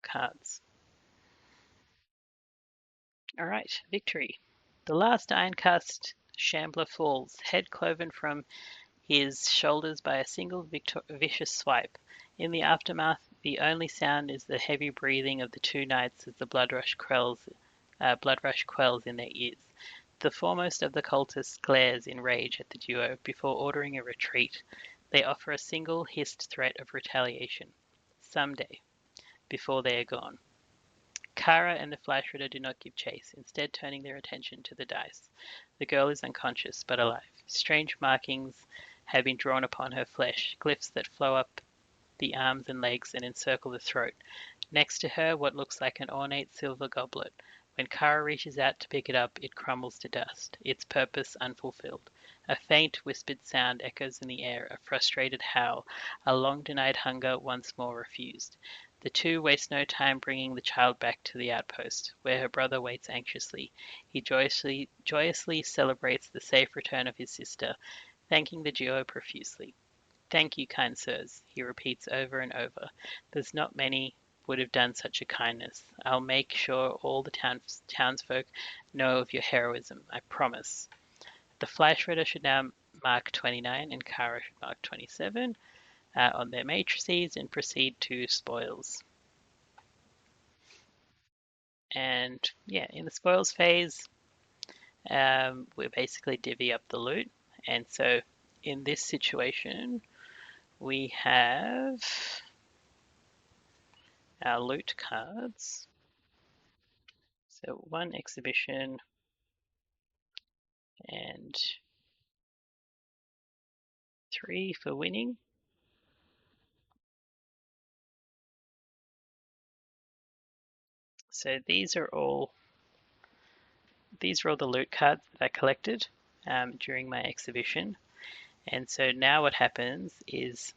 cards. All right, victory. The last Ironcast Shambler falls, head cloven from his shoulders by a single vicious swipe. In the aftermath, the only sound is the heavy breathing of the 2 knights as the blood rush quells in their ears. The foremost of the cultists glares in rage at the duo before ordering a retreat. They offer a single hissed threat of retaliation. Someday, before they are gone. Kara and the Flash Ritter do not give chase, instead turning their attention to the dice. The girl is unconscious, but alive. Strange markings have been drawn upon her flesh, glyphs that flow up the arms and legs and encircle the throat. Next to her, what looks like an ornate silver goblet. When Kara reaches out to pick it up, it crumbles to dust, its purpose unfulfilled. A faint, whispered sound echoes in the air, a frustrated howl, a long-denied hunger once more refused. The two waste no time bringing the child back to the outpost, where her brother waits anxiously. He joyously celebrates the safe return of his sister, thanking the duo profusely. "Thank you, kind sirs," he repeats over and over. "There's not many would have done such a kindness. I'll make sure all the townsfolk know of your heroism, I promise." The Flash Ritter should now mark 29 and Kara should mark 27 on their matrices and proceed to spoils. And yeah, in the spoils phase, we basically divvy up the loot. And so in this situation, we have our loot cards. So one exhibition and 3 for winning. So these are all the loot cards that I collected during my exhibition. And so now what happens is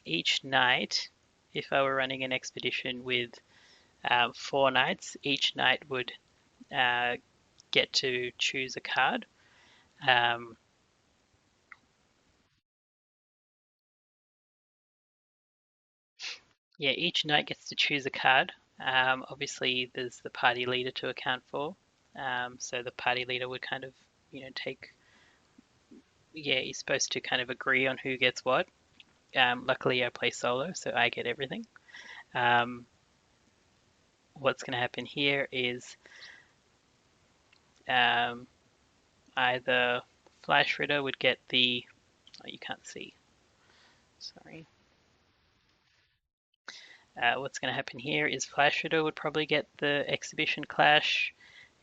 each night, if I were running an expedition with 4 knights, each knight would get to choose a card. Yeah, each knight gets to choose a card. Obviously, there's the party leader to account for. So the party leader would kind of, take. Yeah, he's supposed to kind of agree on who gets what. Luckily, I play solo, so I get everything. Um, what's going to happen here is um, either Flash Ritter would get the. Oh, you can't see. Sorry. What's going to happen here is Flash Ritter would probably get the Exhibition Clash,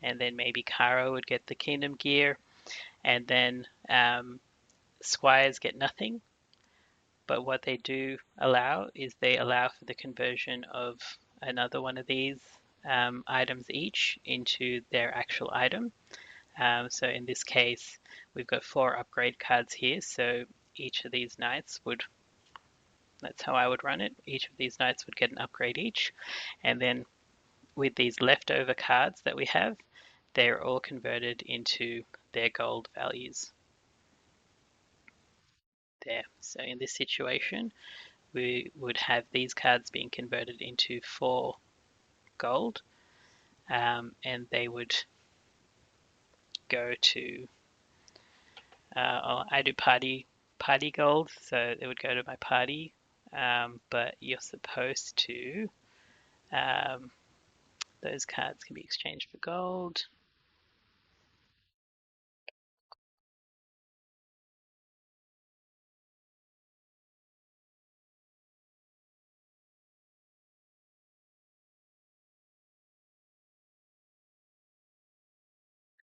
and then maybe Kara would get the Kingdom Gear, and then Squires get nothing. But what they do allow is they allow for the conversion of another one of these items each into their actual item. So in this case, we've got 4 upgrade cards here. So each of these knights would, that's how I would run it. Each of these knights would get an upgrade each. And then with these leftover cards that we have, they're all converted into their gold values there. So in this situation, we would have these cards being converted into 4 gold, and they would go to. I do party gold, so it would go to my party. But you're supposed to. Um, those cards can be exchanged for gold.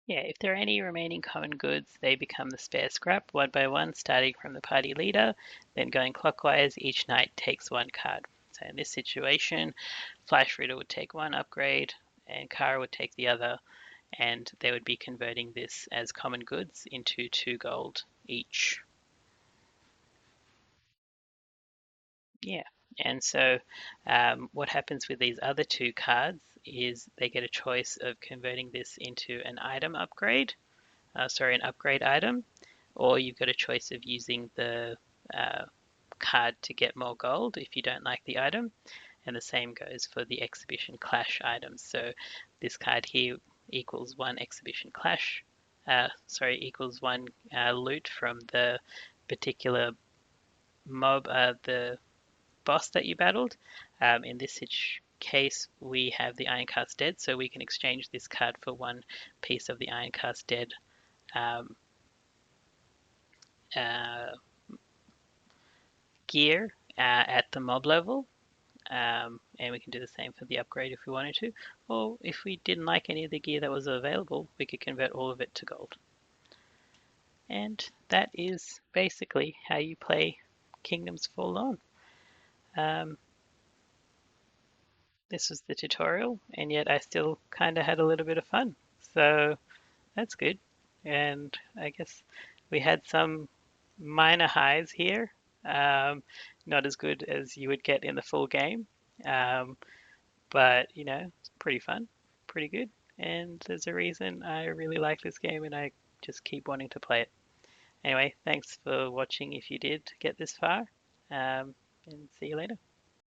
Yeah, if there are any remaining common goods, they become the spare scrap one by one, starting from the party leader, then going clockwise. Each knight takes 1 card. So in this situation, Flash Ritter would take 1 upgrade, and Kara would take the other, and they would be converting this as common goods into 2 gold each. Yeah, and so what happens with these other 2 cards is they get a choice of converting this into an item upgrade, an upgrade item, or you've got a choice of using the uh, card to get more gold if you don't like the item, and the same goes for the exhibition clash items. So this card here equals 1 exhibition clash, equals 1 loot from the particular mob, the boss that you battled. In this case, we have the Ironcast Dead, so we can exchange this card for 1 piece of the Ironcast Dead um, uh, gear at the mob level. And we can do the same for the upgrade if we wanted to. Or if we didn't like any of the gear that was available, we could convert all of it to gold. And that is basically how you play Kingdoms Forlorn. Um, this was the tutorial, and yet I still kind of had a little bit of fun. So that's good. And I guess we had some minor highs here. Um, Not as good as you would get in the full game. Um, but it's pretty fun, pretty good. And there's a reason I really like this game and I just keep wanting to play it. Anyway, thanks for watching if you did get this far. And see you later.